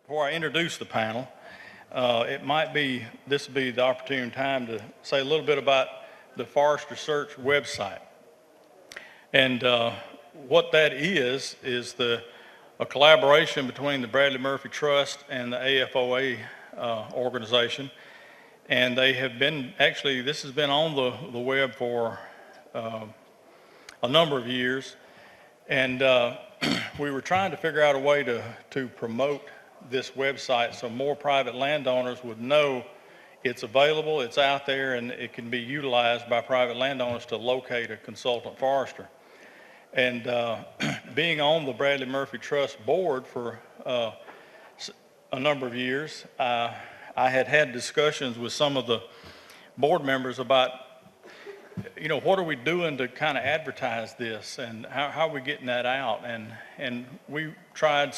Before I introduce the panel, this would be the opportune time to say a little bit about the Forestry Search website. And what that is a collaboration between the Bradley Murphy Trust and the AFOA organization. And they have been, actually, this has been on the web for a number of years. And we were trying to figure out a way to promote this website so more private landowners would know it's available, it's out there, and it can be utilized by private landowners to locate a consultant forester. And being on the Bradley Murphy Trust board for a number of years, I had discussions with some of the board members about, you know, what are we doing to kind of advertise this, and how are we getting that out? And we tried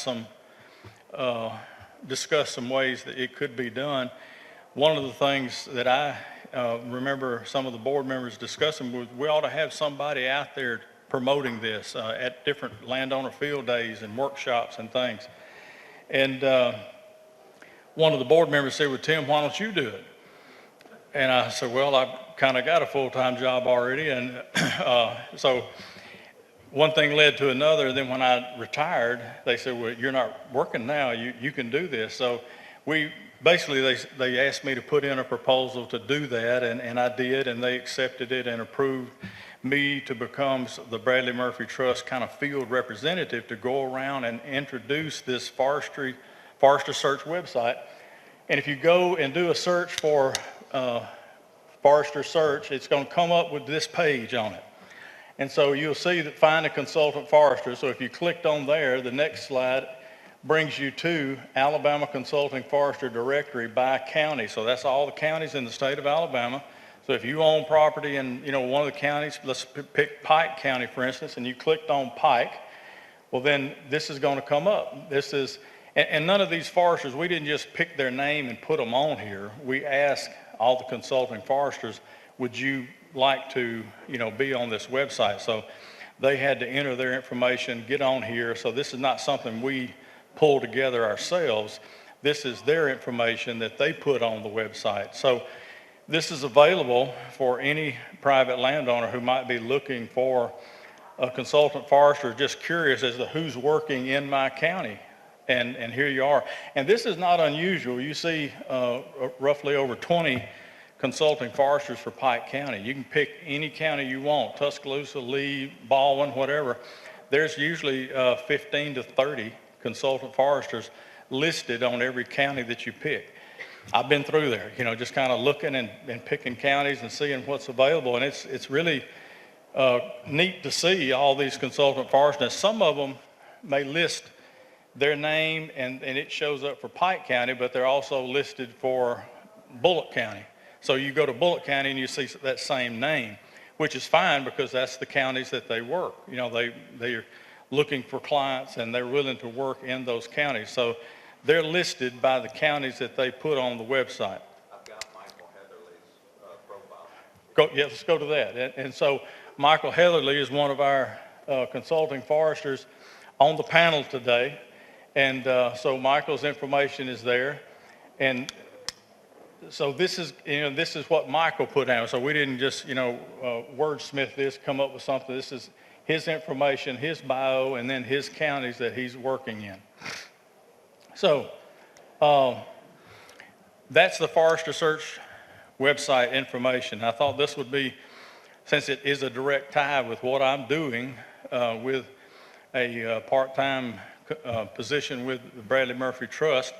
discussed some ways that it could be done. One of the things that I remember some of the board members discussing was we ought to have somebody out there promoting this at different landowner field days and workshops and things. And one of the board members said, well, Tim, why don't you do it? And I said, well, I've kind of got a full-time job already. And so one thing led to another. Then when I retired, they said, well, you're not working now. You can do this. So we basically, they asked me to put in a proposal to do that. And I did. And they accepted it and approved me to become the Bradley Murphy Trust kind of field representative to go around and introduce this Forestry Search website. And if you go and do a search for Forester Search, it's going to come up with this page on it. And so you'll see that find a consultant forester. So if you clicked on there, the next slide brings you to Alabama Consulting Forester Directory by county. So that's all the counties in the state of Alabama. So if you own property in, you know, one of the counties, let's pick Pike County, for instance, and you clicked on Pike, well, then this is going to come up. This is, and none of these foresters, we didn't just pick their name and put them on here. We asked all the consulting foresters, would you like to, you know, be on this website? So they had to enter their information, get on here. So this is not something we pull together ourselves. This is their information that they put on the website. So this is available for any private landowner who might be looking for a consultant forester, just curious as to who's working in my county. And here you are. And this is not unusual. You see roughly over 20 consulting foresters for Pike County. You can pick any county you want, Tuscaloosa, Lee, Baldwin, whatever. There's usually 15 to 30 consultant foresters listed on every county that you pick. I've been through there, you know, just kind of looking and picking counties and seeing what's available. And it's really neat to see all these consultant foresters. Some of them may list their name and it shows up for Pike County, but they're also listed for Bullock County. So you go to Bullock County and you see that same name, which is fine because that's the counties that they work. You know, they're looking for clients and they're willing to work in those counties. So they're listed by the counties that they put on the website. I've got Michael Heatherly's profile. Let's go to that. And so Michael Heatherly is one of our consulting foresters on the panel today. And so Michael's information is there. And so this is what Michael put down. So we didn't just, wordsmith this, come up with something. This is his information, his bio, and then his counties that he's working in. So that's the Forester Search website information. I thought this would be, since it is a direct tie with what I'm doing with a part-time position with the Bradley Murphy Trust,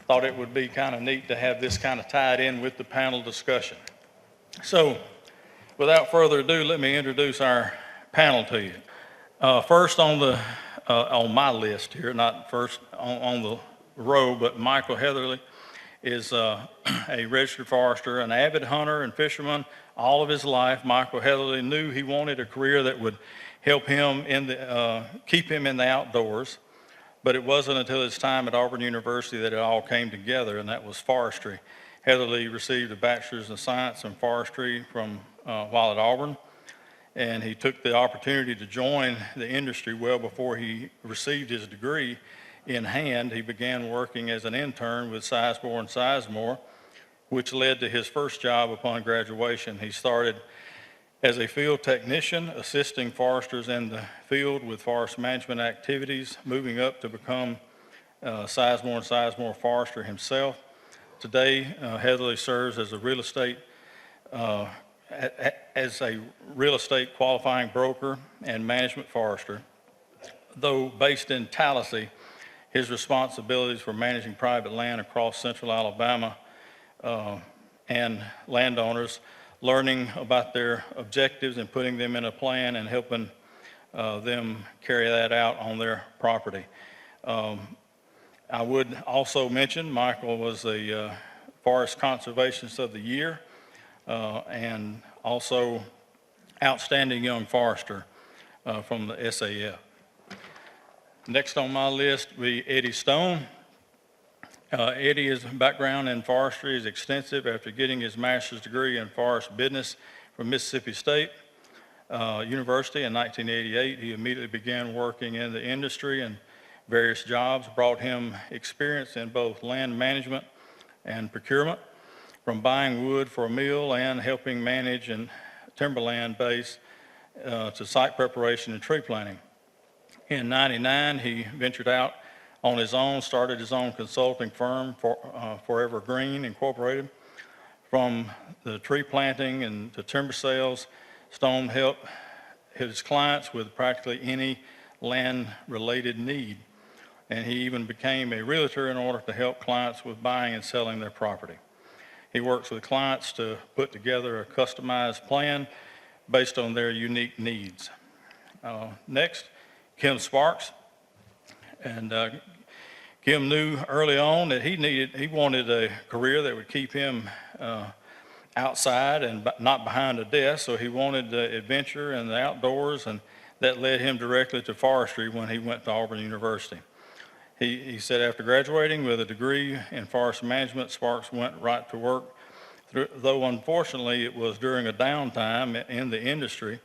thought it would be kind of neat to have this kind of tied in with the panel discussion. So without further ado, let me introduce our panel to you. First on my list here, not first on the row, but Michael Heatherly is a registered forester, an avid hunter and fisherman all of his life. Michael Heatherly knew he wanted a career that would help him keep him in the outdoors. But it wasn't until his time at Auburn University that it all came together, and that was forestry. Heatherly received a bachelor's in science and forestry from while at Auburn, and he took the opportunity to join the industry well before he received his degree in hand, he began working as an intern with Sizemore and Sizemore, which led to his first job upon graduation. He started as a field technician, assisting foresters in the field with forest management activities, moving up to become Sizemore and Sizemore forester himself. Today, Heatherly serves as a real estate qualifying broker and management forester. Though based in Tallahassee, his responsibilities for managing private land across central Alabama and landowners, learning about their objectives and putting them in a plan and helping them carry that out on their property. I would also mention Michael was the Forest Conservationist of the Year and also Outstanding Young Forester from the SAF. Next on my list will be Eddie Stone. Eddie's background in forestry is extensive. After getting his master's degree in forest business from Mississippi State University in 1988, he immediately began working in the industry, and various jobs brought him experience in both land management and procurement, from buying wood for a mill and helping manage and timberland base to site preparation and tree planting. In '99, he ventured out on his own, started his own consulting firm, Forever Green Incorporated. From the tree planting and to timber sales, Stone helped his clients with practically any land-related need. And he even became a realtor in order to help clients with buying and selling their property. He works with clients to put together a customized plan based on their unique needs. Next, Kim Sparks. And Kim knew early on that he wanted a career that would keep him outside and not behind a desk, so he wanted the adventure and the outdoors, and that led him directly to forestry when he went to Auburn University. He said after graduating with a degree in forest management, Sparks went right to work, though unfortunately it was during a downtime in the industry.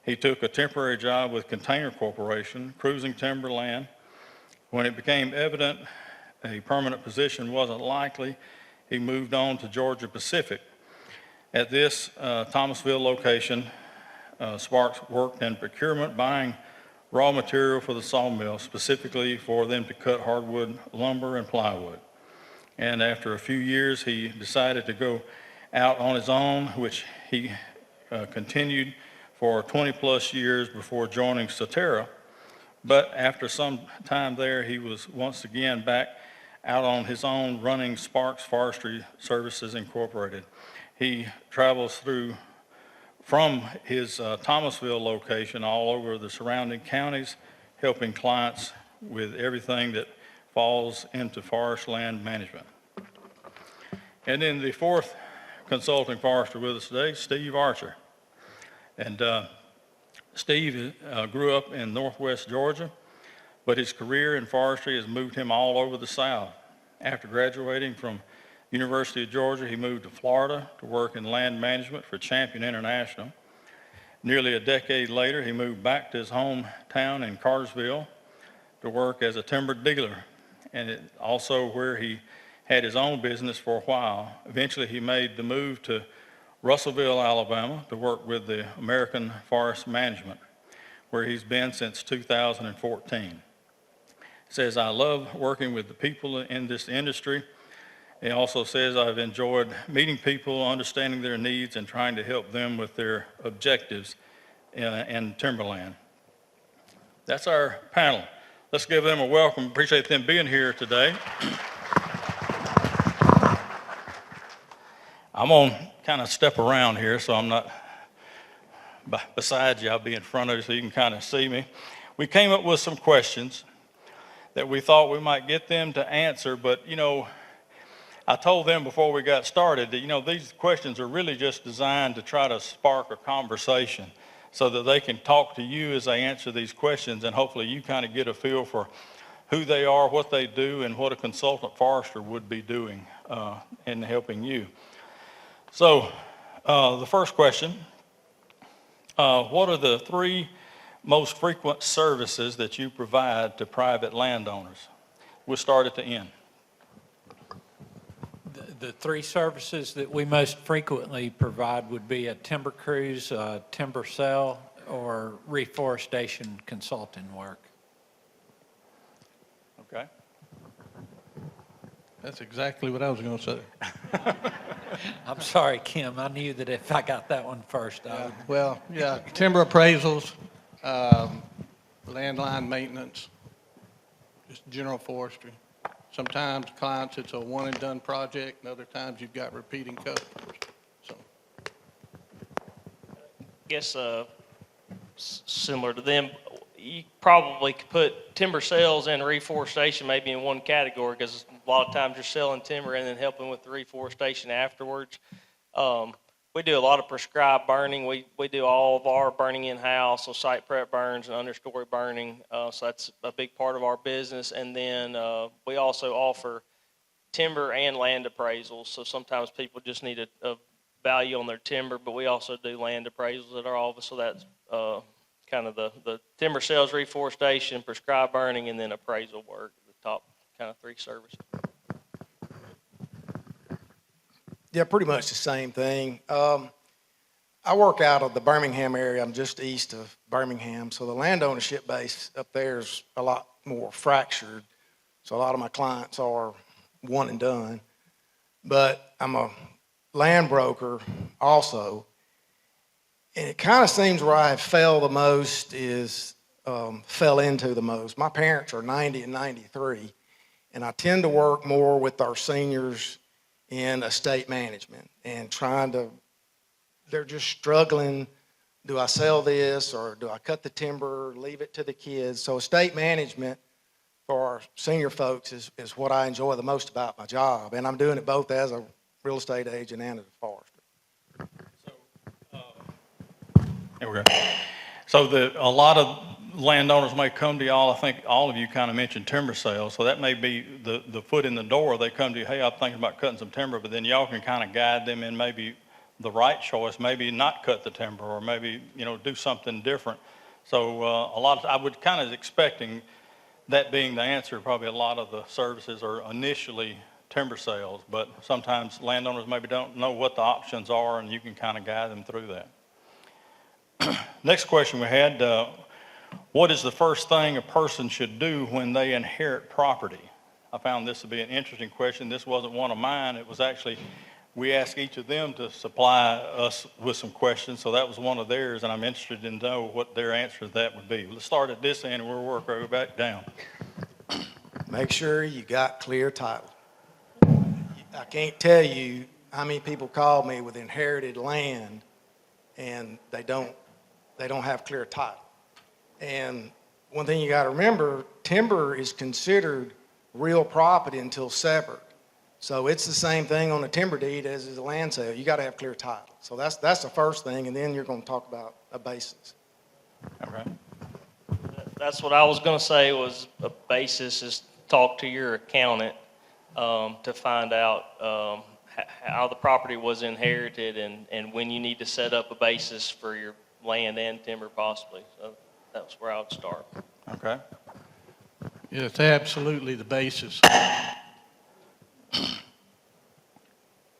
He took a temporary job with Container Corporation, cruising timberland. When it became evident a permanent position wasn't likely, he moved on to Georgia Pacific. At this Thomasville location, Sparks worked in procurement, buying raw material for the sawmill, specifically for them to cut hardwood lumber and plywood. And after a few years, he decided to go out on his own, which he continued for 20 plus years before joining Soterra. But after some time there, he was once again back out on his own, running Sparks Forestry Services Incorporated. He travels from his Thomasville location all over the surrounding counties, helping clients with everything that falls into forest land management. And then the fourth consulting forester with us today, Steve Archer. And Steve grew up in Northwest Georgia, but his career in forestry has moved him all over the South. After graduating from University of Georgia, he moved to Florida to work in land management for Champion International. Nearly a decade later, he moved back to his hometown in Cartersville to work as a timber dealer, and also where he had his own business for a while. Eventually, he made the move to Russellville, Alabama, to work with the American Forest Management, where he's been since 2014. He says, "I love working with the people in this industry." He also says, "I've enjoyed meeting people, understanding their needs, and trying to help them with their objectives in timberland." That's our panel. Let's give them a welcome. Appreciate them being here today. I'm going to kind of step around here so I'm not beside you. I'll be in front of you so you can kind of see me. We came up with some questions that we thought we might get them to answer, but I told them before we got started that, these questions are really just designed to try to spark a conversation so that they can talk to you as they answer these questions, and hopefully you kind of get a feel for who they are, what they do, and what a consultant forester would be doing in helping you. So the first question, what are the 3 most frequent services that you provide to private landowners? We'll start at the end. The three services that we most frequently provide would be a timber cruise, a timber sale, or reforestation consulting work. Okay. That's exactly what I was going to say. I'm sorry, Kim, I knew that if I got that one first, I would. Well, yeah, timber appraisals, landline maintenance, just general forestry. Sometimes clients, it's a one-and-done project, and other times you've got repeating customers. So, Guess similar to them, you probably could put timber sales and reforestation maybe in one category, because a lot of times you're selling timber and then helping with the reforestation afterwards. We do a lot of prescribed burning. We do all of our burning in-house, so site prep burns and understory burning. So that's a big part of our business. And then we also offer timber and land appraisals. So sometimes people just need a value on their timber, but we also do land appraisals at our office. So that's kind of the timber sales, reforestation, prescribed burning, and then appraisal work, the top kind of three services. Yeah, pretty much the same thing. I work out of the Birmingham area. I'm just east of Birmingham, so the land ownership base up there is a lot more fractured. So a lot of my clients are one and done. But I'm a land broker also, and it kind of seems where I fell the most is fell into the most. My parents are 90 and 93, and I tend to work more with our seniors in estate management and they're just struggling. Do I sell this, or do I cut the timber, leave it to the kids? So estate management for our senior folks is what I enjoy the most about my job. And I'm doing it both as a real estate agent and as a forester. There we go. So a lot of landowners may come to y'all. I think all of you kind of mentioned timber sales, so that may be the foot in the door. They come to you, hey, I'm thinking about cutting some timber, but then y'all can kind of guide them in maybe the right choice, maybe not cut the timber, or maybe, do something different. So I would kind of expecting that being the answer. Probably a lot of the services are initially timber sales, but sometimes landowners maybe don't know what the options are, and you can kind of guide them through that. Next question we had, what is the first thing a person should do when they inherit property? I found this to be an interesting question. This wasn't one of mine. It was actually, we asked each of them to supply us with some questions, so that was one of theirs, and I'm interested in know what their answer to that would be. Let's start at this end, and we'll work our way back down. Make sure you got clear title. I can't tell you how many people call me with inherited land, and they don't have clear title. And one thing you got to remember, timber is considered real property until severed. So it's the same thing on a timber deed as is a land sale. You got to have clear title. So that's the first thing, and then you're going to talk about a basis. All right. That's what I was going to say, was a basis is talk to your accountant to find out how the property was inherited and when you need to set up a basis for your land and timber possibly. So that's where I would start. Okay. yeah, it's absolutely the basis.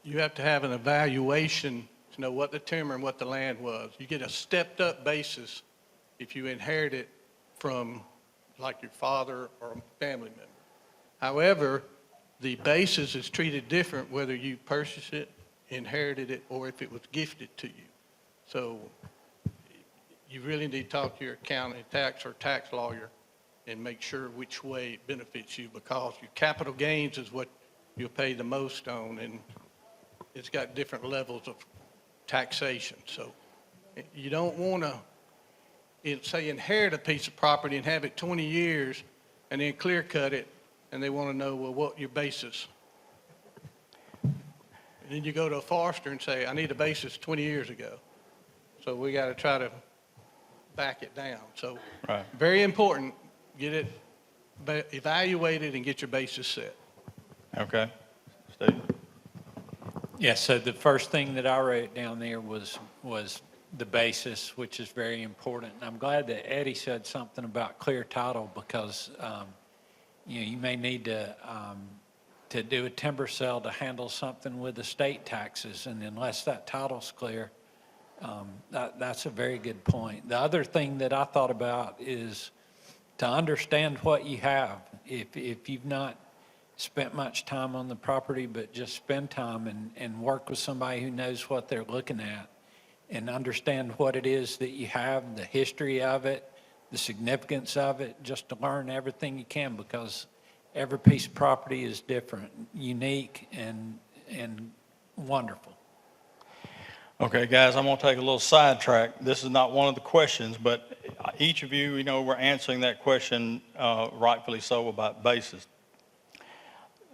You have to have an evaluation to know what the timber and what the land was. You get a stepped-up basis if you inherit it from, like, your father or a family member. However, the basis is treated different whether you purchased it, inherited it, or if it was gifted to you. So you really need to talk to your accountant, tax or tax lawyer, and make sure which way it benefits you, because your capital gains is what you'll pay the most on, and it's got different levels of taxation. So you don't want to, say, inherit a piece of property and have it 20 years and then clear cut it, and they want to know, well, what your basis? And then you go to a forester and say, I need a basis 20 years ago. So we got to try to back it down. So Right. very important, get it evaluated and get your basis set. Okay. Steve? Yeah, so the first thing that I wrote down there was the basis, which is very important. And I'm glad that Eddie said something about clear title, because you may need to do a timber sale to handle something with estate taxes, and unless that title's clear, that's a very good point. The other thing that I thought about is to understand what you have. If you've not spent much time on the property, but just spend time and work with somebody who knows what they're looking at and understand what it is that you have, the history of it, the significance of it, just to learn everything you can, because every piece of property is different, unique, and wonderful. Okay, guys, I'm going to take a little sidetrack. This is not one of the questions, but each of you, were answering that question rightfully so about basis.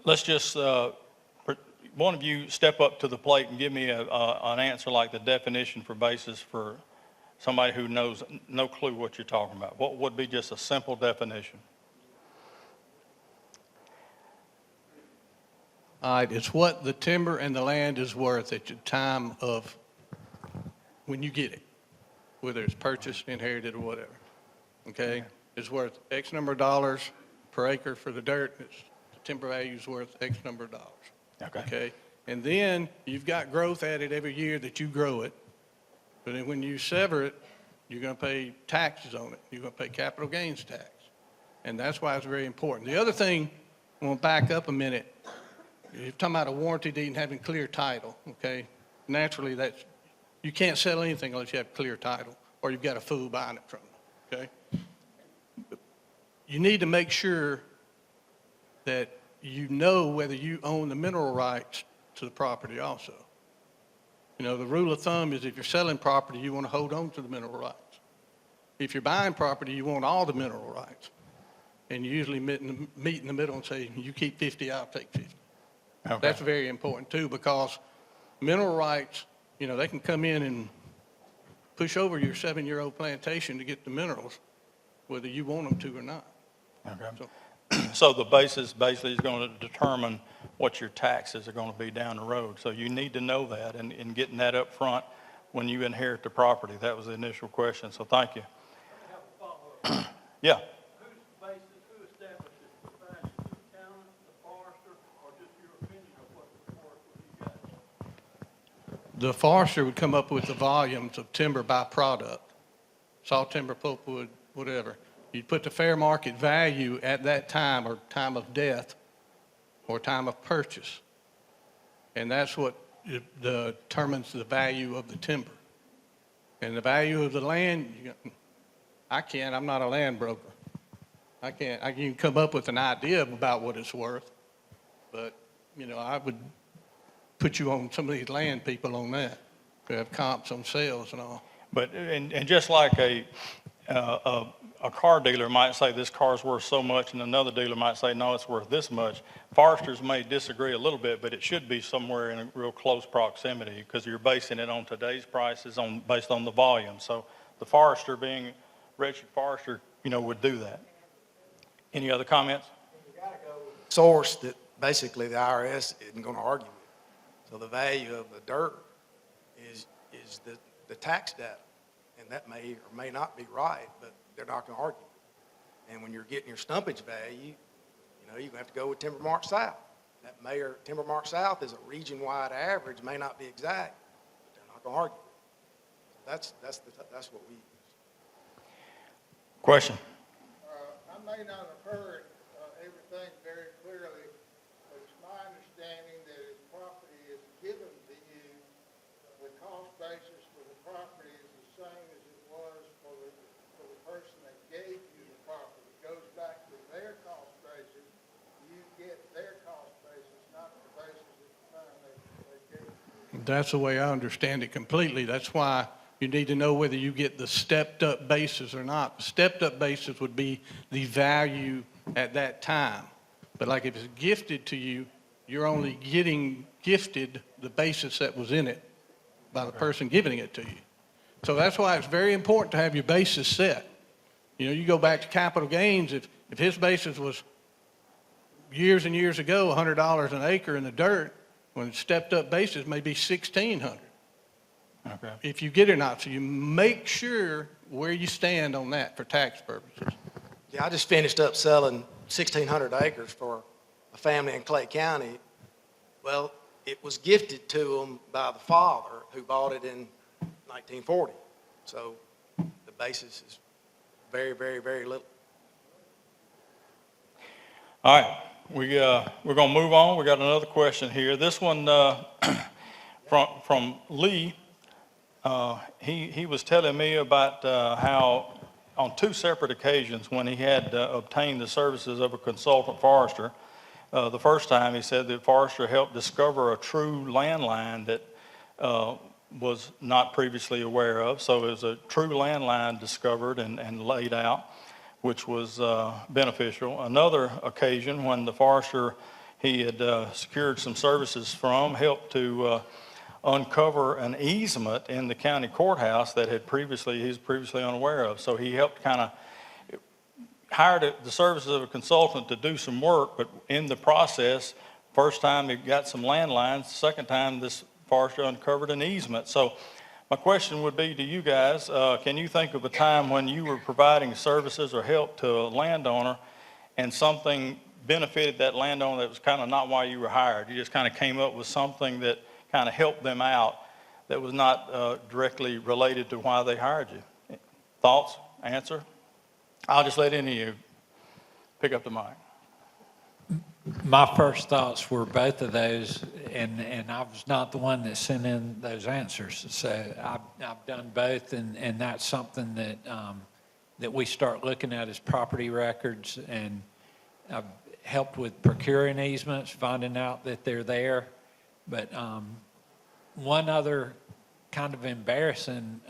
Let's just, one of you step up to the plate and give me an answer like the definition for basis for somebody who knows no clue what you're talking about. What would be just a simple definition? All right, it's what the timber and the land is worth at the time of when you get it, whether it's purchased, inherited, or whatever. Okay? It's worth X number of dollars per acre for the dirt. The timber value is worth X number of dollars. Okay? And then you've got growth added every year that you grow it. But then when you sever it, you're going to pay taxes on it. You're going to pay capital gains tax. And that's why it's very important. The other thing, I'm going to back up a minute. You're talking about a warranty deed and having clear title, okay? Naturally, you can't sell anything unless you have clear title, or you've got a fool buying it from you, okay? But you need to make sure that you know whether you own the mineral rights to the property also. The rule of thumb is if you're selling property, you want to hold on to the mineral rights. If you're buying property, you want all the mineral rights. And you usually meet in the middle and say, you keep 50, I'll take 50. Okay. That's very important too, because mineral rights, they can come in and push over your 7-year-old plantation to get the minerals, whether you want them to or not. Okay. So the basis basically is going to determine what your taxes are going to be down the road. So you need to know that and getting that up front when you inherit the property. That was the initial question, so thank you. Yeah. Who establishes the price? The county, the forester, or just your opinion of what the forest would you got? The forester would come up with the volumes of timber by product, saw timber, pulpwood, whatever. You'd put the fair market value at that time, or time of death, or time of purchase. And that's what determines the value of the timber. And the value of the land, I'm not a land broker. I can come up with an idea about what it's worth, but, I would put you on some of these land people on that, who have comps on sales and all. But, and just like a car dealer might say this car's worth so much, and another dealer might say, no, it's worth this much. Foresters may disagree a little bit, but it should be somewhere in a real close proximity, because you're basing it on today's prices based on the volume. So the forester, being registered forester, would do that. Any other comments? Source that basically the IRS isn't going to argue with. So the value of the dirt is the tax data, and that may or may not be right, but they're not going to argue. And when you're getting your stumpage value, you're going to have to go with Timber Mark South. That Timber Mark South is a region-wide average, may not be exact, but they're not going to argue. That's what we use. Question? I may not have heard everything very clearly, but it's my understanding that if property is given to you, the cost basis for the property is the same as it was for the person that gave you the property. It goes back to their cost basis. You get their cost basis, not the basis at the time they gave you. That's the way I understand it completely. That's why you need to know whether you get the stepped-up basis or not. The stepped-up basis would be the value at that time. But like if it's gifted to you, you're only getting gifted the basis that was in it by the person giving it to you. So that's why it's very important to have your basis set. You go back to capital gains, if his basis was years and years ago $100 an acre in the dirt, when stepped-up basis may be $1,600. Okay. If you get it or not. So you make sure where you stand on that for tax purposes. Yeah, I just finished up selling 1,600 acres for a family in Clay County. Well, it was gifted to them by the father who bought it in 1940. So the basis is very, very, very little. All right, we're going to move on. We got another question here. This one from Lee. He was telling me about how on 2 separate occasions when he had obtained the services of a consultant forester, the first time he said that forester helped discover a true landline that was not previously aware of. So it was a true landline discovered and laid out, which was beneficial. Another occasion when the forester he had secured some services from helped to uncover an easement in the county courthouse that he was previously unaware of. So he helped kind of hired the services of a consultant to do some work, but in the process, first time he got some landlines, second time this forester uncovered an easement. So my question would be to you guys, can you think of a time when you were providing services or help to a landowner and something benefited that landowner that was kind of not why you were hired? You just kind of came up with something that kind of helped them out that was not directly related to why they hired you. Thoughts? Answer? I'll just let any of you pick up the mic. My first thoughts were both of those, and I was not the one that sent in those answers. So I've done both, and that's something that that we start looking at as property records, and I've helped with procuring easements, finding out that they're there. But one other kind of embarrassing,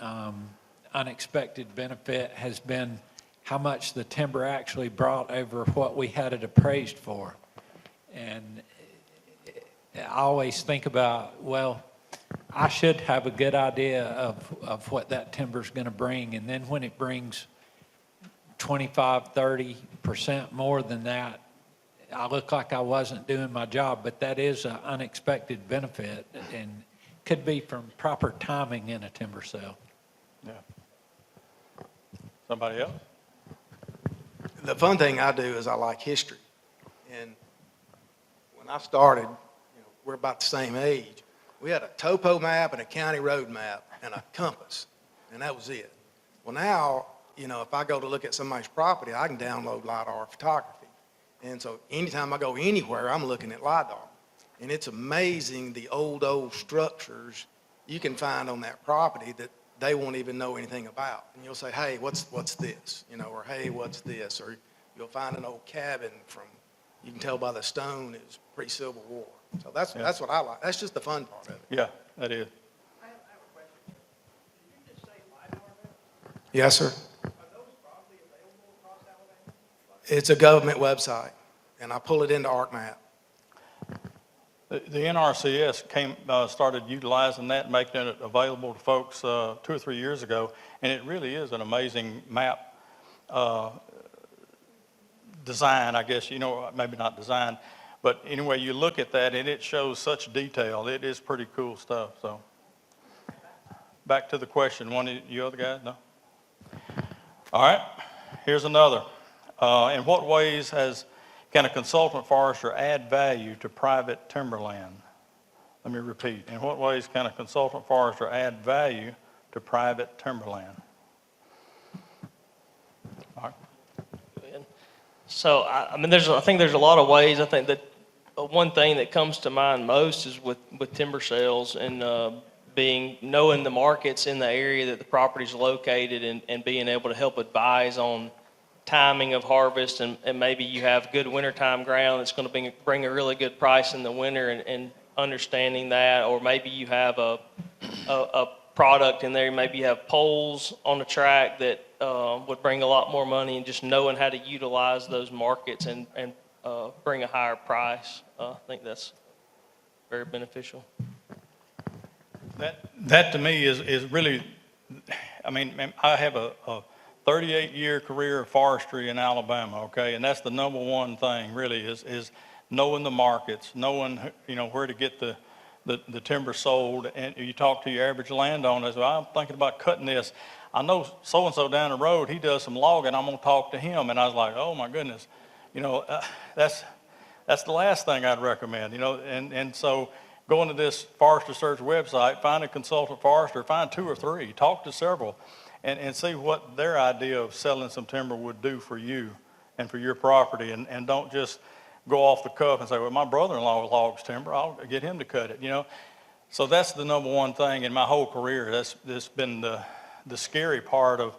unexpected benefit has been how much the timber actually brought over what we had it appraised for. And I always think about, well, I should have a good idea of what that timber's going to bring. And then when it brings 25, 30% more than that, I look like I wasn't doing my job. But that is an unexpected benefit and could be from proper timing in a timber sale. Yeah. Somebody else? The fun thing I do is I like history. And when I started, we're about the same age. We had a topo map and a county road map and a compass, and that was it. Well, now, if I go to look at somebody's property, I can download LiDAR photography. And so anytime I go anywhere, I'm looking at LiDAR. And it's amazing the old structures you can find on that property that they won't even know anything about. And you'll say, hey, what's this? Or hey, what's this? Or you'll find an old cabin you can tell by the stone it was pre-Civil War. So that's what I like. That's just the fun part of it. Yeah, that is. I have a question. Did you just say LiDAR there? Yes, sir. Are those broadly available across Alabama? It's a government website, and I pull it into ArcMap. The NRCS started utilizing that, making it available to folks 2 or 3 years ago, and it really is an amazing map design, I guess, maybe not design, but anyway, you look at that and it shows such detail. It is pretty cool stuff. So back to the question. One of you other guys? No? All right, here's another. In what ways can a consultant forester add value to private timberland? Let me repeat. In what ways can a consultant forester add value to private timberland? All right. So, I think there's a lot of ways. I think that one thing that comes to mind most is with timber sales and knowing the markets in the area that the property's located and being able to help advise on timing of harvest, and maybe you have good wintertime ground that's going to bring a really good price in the winter, and understanding that, or maybe you have a product in there, maybe you have poles on the track that would bring a lot more money, and just knowing how to utilize those markets and bring a higher price. I think that's very beneficial. That to me is really, I have a 38-year career of forestry in Alabama, okay, and that's the number one thing really is knowing the markets, knowing where to get the timber sold. And you talk to your average landowner, well, I'm thinking about cutting this. I know so-and-so down the road, he does some logging, I'm going to talk to him. And I was like, oh my goodness, that's the last thing I'd recommend, and so go into this forester search website, find a consultant forester, find 2 or 3, talk to several, and see what their idea of selling some timber would do for you and for your property, and don't just go off the cuff and say, well, my brother-in-law logs timber, I'll get him to cut it, So that's the number one thing in my whole career. That's been the scary part of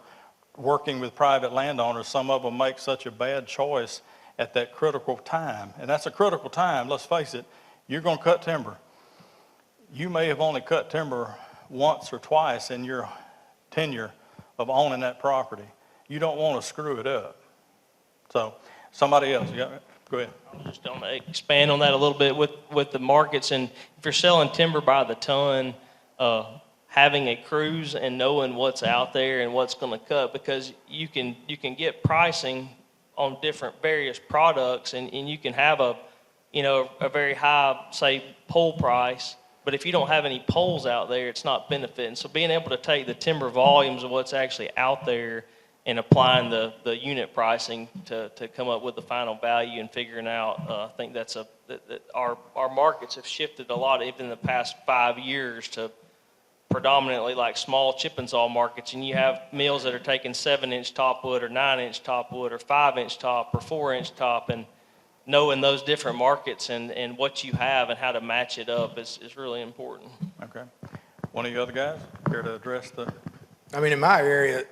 working with private landowners. Some of them make such a bad choice at that critical time. And that's a critical time, let's face it. You're going to cut timber. You may have only cut timber once or twice in your tenure of owning that property. You don't want to screw it up. So somebody else, go ahead. I just want to expand on that a little bit with the markets. And if you're selling timber by the ton, having a cruise and knowing what's out there and what's going to cut, because you can get pricing on different various products, and you can have a very high, say, pole price, but if you don't have any poles out there, it's not benefiting. So being able to take the timber volumes of what's actually out there and applying the unit pricing to come up with the final value and figuring out, I think that our markets have shifted a lot, even in the past 5 years, to predominantly like small chip and saw markets, and you have mills that are taking 7-inch top wood or 9-inch top wood or 5-inch top or 4-inch top, and knowing those different markets and what you have and how to match it up is really important. Okay. One of you other guys care to address the? I mean, in my area,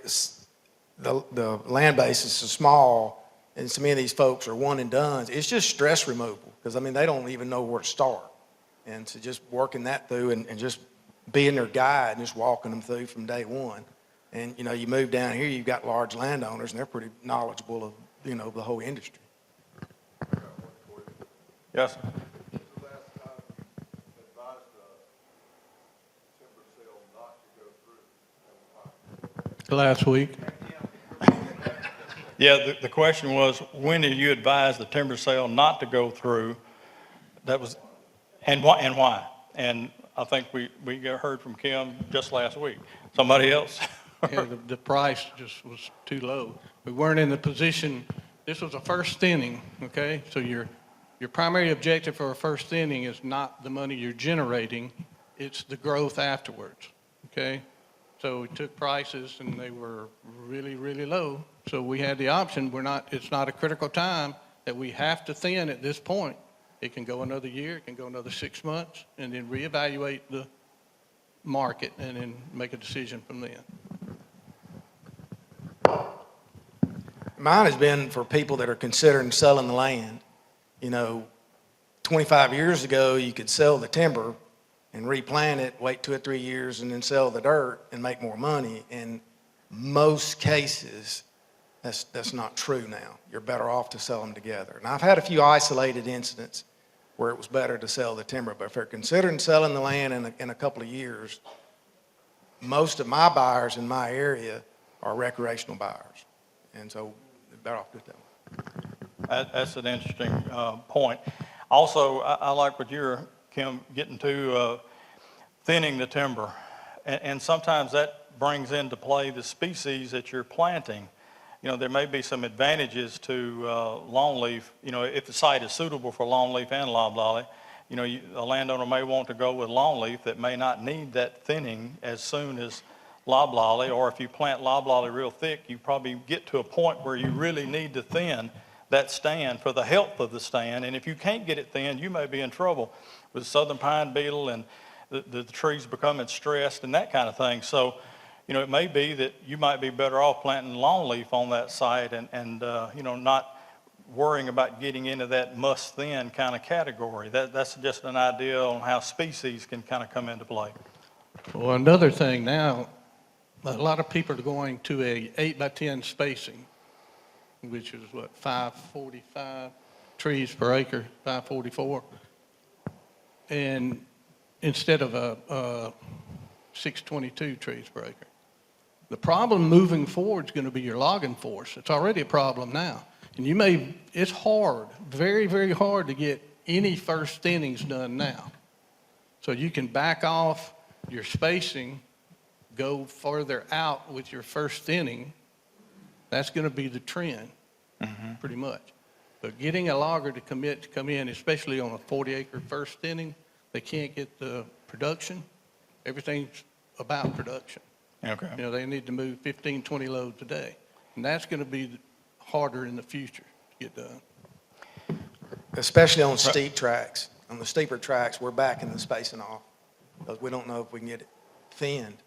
the land base is so small, and so many of these folks are one and dones. It's just stress removal, because, I mean, they don't even know where to start. And so just working that through and just being their guide and just walking them through from day one. And, you move down here, you've got large landowners, and they're pretty knowledgeable of, the whole industry. Yes, sir. Last week. Yeah, the question was, when did you advise the timber sale not to go through? That was, and why? And I think we heard from Kim just last week. Somebody else? Yeah, the price just was too low. We weren't in the position, this was a first inning, okay? So your primary objective for a first inning is not the money you're generating, it's the growth afterwards, okay? So we took prices and they were really, really low. So we had the option, it's not a critical time that we have to thin at this point. It can go another year, it can go another 6 months, and then reevaluate the market and then make a decision from then. Mine has been for people that are considering selling the land. 25 years ago, you could sell the timber and replant it, wait 2 or 3 years, and then sell the dirt and make more money. In most cases, that's not true now. You're better off to sell them together. And I've had a few isolated incidents where it was better to sell the timber. But if they're considering selling the land in a couple of years, most of my buyers in my area are recreational buyers. And so they're better off to do that. That's an interesting point. Also, I like what you're, Kim, getting to thinning the timber. And sometimes that brings into play the species that you're planting. There may be some advantages to longleaf, if the site is suitable for longleaf and loblolly. A landowner may want to go with longleaf that may not need that thinning as soon as loblolly, or if you plant loblolly real thick, you probably get to a point where you really need to thin that stand for the health of the stand. And if you can't get it thinned, you may be in trouble with southern pine beetle and the trees becoming stressed and that kind of thing. So, it may be that you might be better off planting longleaf on that site and not worrying about getting into that must thin kind of category. That's just an idea on how species can kind of come into play. Well, another thing now, a lot of people are going to a 8x10 spacing, which is 545 trees per acre, 544, and instead of a 622 trees per acre. The problem moving forward is going to be your logging force. It's already a problem now. And it's hard, very, very hard to get any first thinnings done now. So you can back off your spacing, go further out with your first thinning. That's going to be the trend, pretty much. But getting a logger to commit to come in, especially on a 40-acre first inning, they can't get the production. Everything's about production. Okay. You know, they need to move 15, 20 loads a day. And that's going to be harder in the future to get done. Especially on steep tracks. On the steeper tracks, we're backing the spacing off because we don't know if we can get it thinned.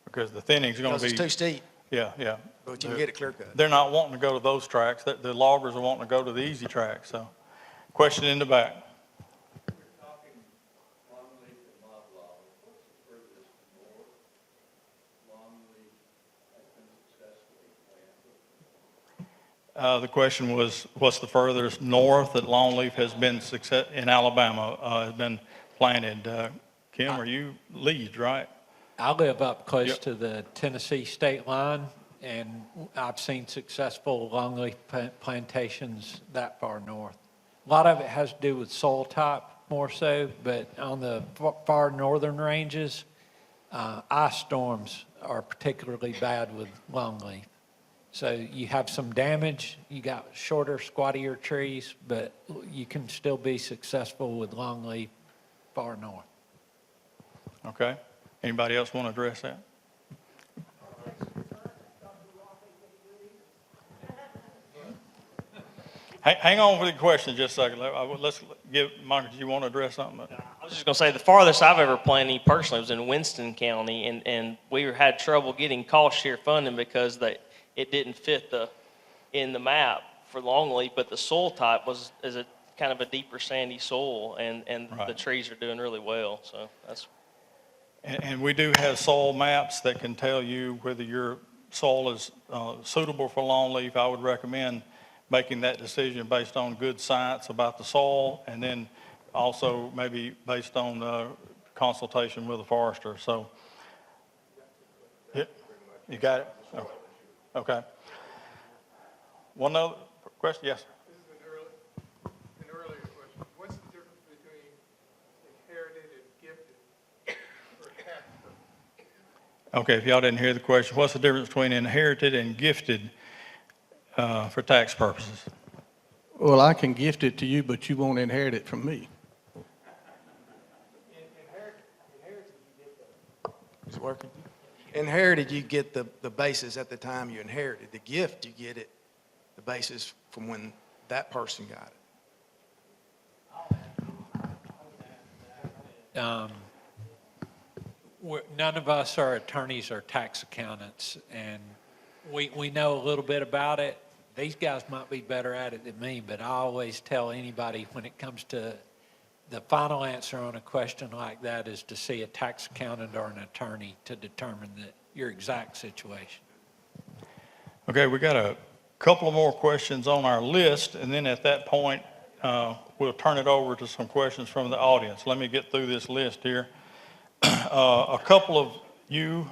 Because the thinning's going Because to it's be, too steep, yeah, yeah. but you can get it clear cut. They're not wanting to go to those tracks. The loggers are wanting to go to the easy tracks, so. Question in the back. The question was, what's the furthest north that longleaf has been success, in Alabama, has been planted? Kim, are you Leeds, right? I live up close Yep. to the Tennessee state line, and I've seen successful longleaf plantations that far north. A lot of it has to do with soil type more so, but on the far northern ranges, ice storms are particularly bad with longleaf. So you have some damage, you got shorter, squattier trees, but you can still be successful with longleaf far north. Okay. Anybody else want to address that? Hang on for the question just a second. Let's give, Michael, do you want to address something? I was just going to say, the farthest I've ever planted personally was in Winston County, and we had trouble getting cost share funding because it didn't fit in the map for longleaf, but the soil type is a kind of a deeper sandy soil, and Right. the trees are doing really well. So that's. And we do have soil maps that can tell you whether your soil is suitable for longleaf. I would recommend making that decision based on good science about the soil, and then also maybe based on consultation with a forester. So, yeah, you got it? Okay. One other question? Yes. This is an earlier question. What's the difference between inherited and gifted for tax purposes? Okay, if y'all didn't hear the question, what's the difference between inherited and gifted for tax purposes? Well, I can gift it to you, but you won't inherit it from me. Is it working? Inherited, you get the basis at the time you inherited. The gift, you get it, the basis from when that person got it. None of us are attorneys or tax accountants, and we know a little bit about it. These guys might be better at it than me, but I always tell anybody when it comes to the final answer on a question like that is to see a tax accountant or an attorney to determine your exact situation. Okay, we got a couple of more questions on our list, and then at that point, we'll turn it over to some questions from the audience. Let me get through this list here. A couple of you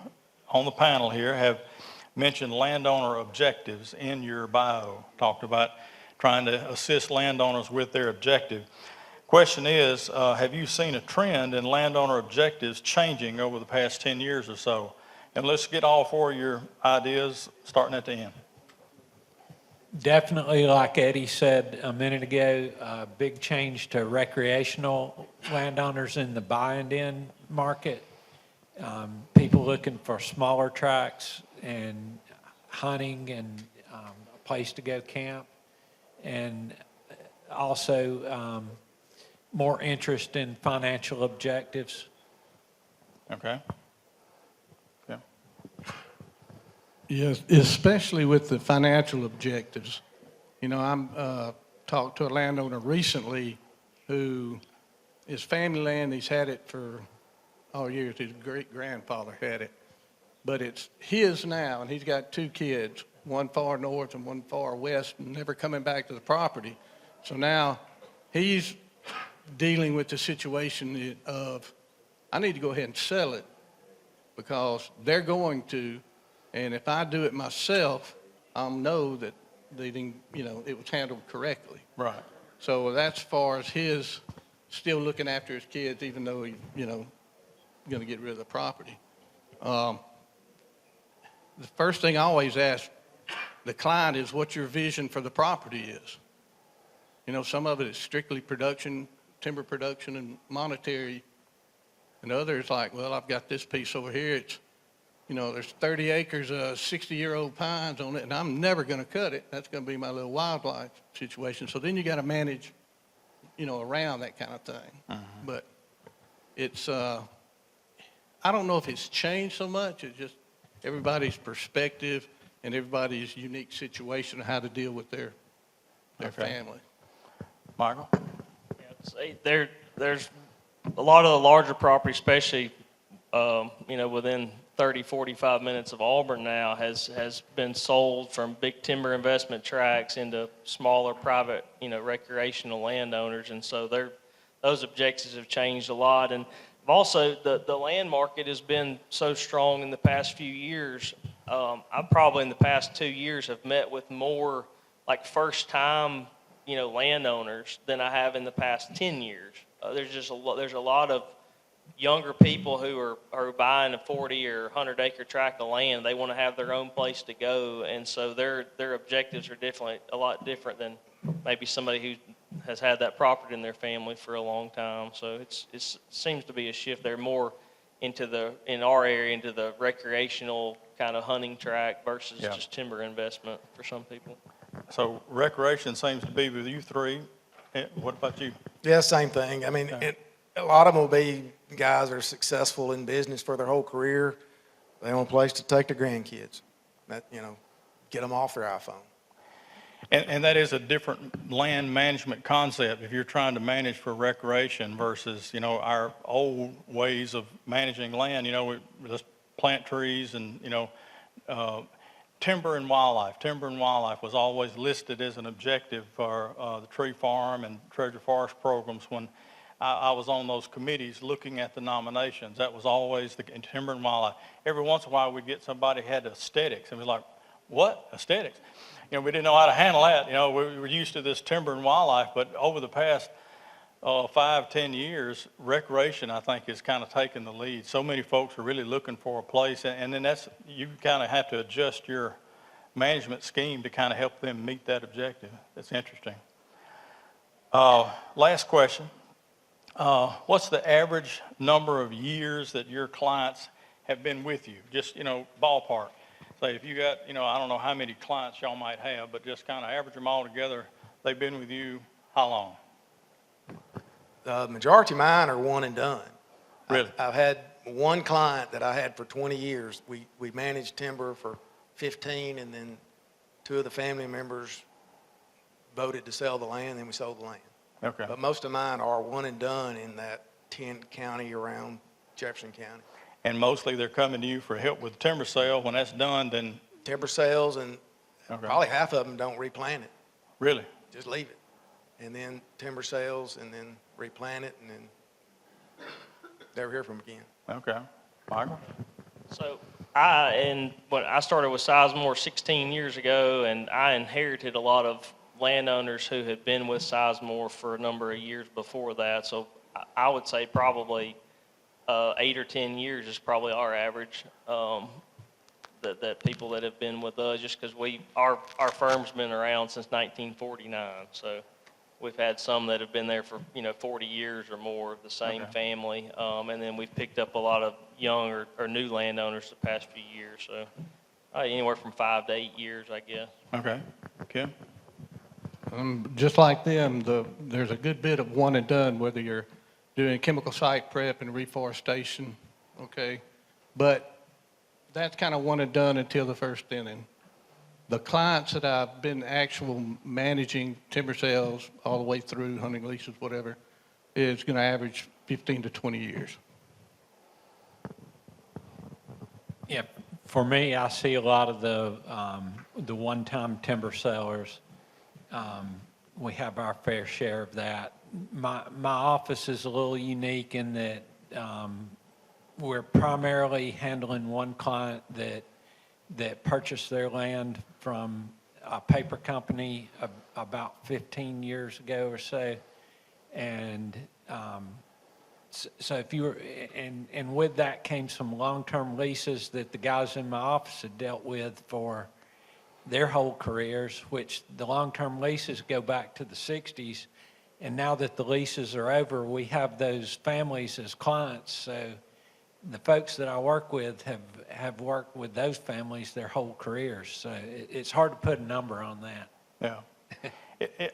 on the panel here have mentioned landowner objectives in your bio, talked about trying to assist landowners with their objective. Question is, have you seen a trend in landowner objectives changing over the past 10 years or so? And let's get all four of your ideas starting at the end. Definitely, like Eddie said a minute ago, a big change to recreational landowners in the buy and in market. People looking for smaller tracts and hunting and a place to go camp. And also more interest in financial objectives. Okay? Yeah. Yes, especially with the financial objectives. You know, I'm talked to a landowner recently who is family land. He's had it for all years. His great-grandfather had it. But it's his now, and he's got two kids, one far north and one far west, and never coming back to the property. So now he's dealing with the situation of, I need to go ahead and sell it because they're going to, and if I do it myself, I'll know that they didn't, you know, it was handled correctly. Right. So that's as far as his still looking after his kids, even though he, you know, going to get rid of the property. The first thing I always ask the client is what your vision for the property is. You know, some of it is strictly production, timber production and monetary. And others like, well, I've got this piece over here. It's, you know, there's 30 acres of 60-year-old pines on it, and I'm never going to cut it. That's going to be my little wildlife situation. So then you got to manage, you know, around that kind of thing. But it's, I don't know if it's changed so much. It's just everybody's perspective and everybody's unique situation of how to deal with their family. Michael? There's a lot of the larger property, especially, you know, within 30, 45 minutes of Auburn now has been sold from big timber investment tracts into smaller private, you know, recreational landowners. And so those objectives have changed a lot. And also the land market has been so strong in the past few years. I probably in the past 2 years have met with more like first time, you know, landowners than I have in the past 10 years. There's a lot of younger people who are buying a 40 or 100 acre tract of land. They want to have their own place to go, and so their objectives are definitely a lot different than maybe somebody who has had that property in their family for a long time. So it seems to be a shift there more in our area into the recreational kind of hunting tract versus just timber investment for some people. So recreation seems to be with you three. What about you? Yeah, same thing. I mean, a lot of them will be guys that are successful in business for their whole career. They want a place to take their grandkids. That, you know, get them off their iPhone. And that is a different land management concept if you're trying to manage for recreation versus, you know, our old ways of managing land. You know, we just plant trees and, you know, timber and wildlife. Timber and wildlife was always listed as an objective for the tree farm and treasure forest programs when I was on those committees looking at the nominations. That was always the timber and wildlife. Every once in a while we'd get somebody who had aesthetics and we're like, what? Aesthetics? You know, we didn't know how to handle that. You know, we were used to this timber and wildlife, but over the past 5-10 years, recreation, I think, has kind of taken the lead. So many folks are really looking for a place, and then you kind of have to adjust your management scheme to kind of help them meet that objective. That's interesting. Last question. What's the average number of years that your clients have been with you? Just, you know, ballpark. Say if you got, you know, I don't know how many clients y'all might have, but just kind of average them all together. They've been with you how long? The majority of mine are one and done. Really? I've had one client that I had for 20 years. We managed timber for 15, and then 2 of the family members voted to sell the land, and we sold the land. Okay. But most of mine are one and done in that 10 county around Jefferson County. And mostly they're coming to you for help with timber sale. When that's done, then... Timber sales, and Okay. probably half of them don't replant it. Really? Just leave it. And then timber sales, and then replant it, and then never hear from them again. Okay. Michael? So when I started with Sizemore 16 years ago, and I inherited a lot of landowners who had been with Sizemore for a number of years before that. So I would say probably 8 or 10 years is probably our average. That people that have been with us, just because our firm's been around since 1949. So we've had some that have been there for 40 years or more of the same family, and then we've picked up a lot of young or new landowners the past few years. So anywhere from 5 to 8 years, I guess. Okay. Kim? Just like them, there's a good bit of one and done, whether you're doing chemical site prep and reforestation, okay? But that's kind of one and done until the first inning. The clients that I've been actual managing timber sales all the way through hunting leases, whatever, is going to average 15 to 20 years. Yeah, for me, I see a lot of the one-time timber sellers. We have our fair share of that. My office is a little unique in that we're primarily handling one client that purchased their land from a paper company about 15 years ago or so. And so if you were, and with that came some long-term leases that the guys in my office had dealt with for their whole careers, which the long-term leases go back to the 60s. And now that the leases are over, we have those families as clients. So the folks that I work with have worked with those families their whole careers. So it's hard to put a number on that. Yeah.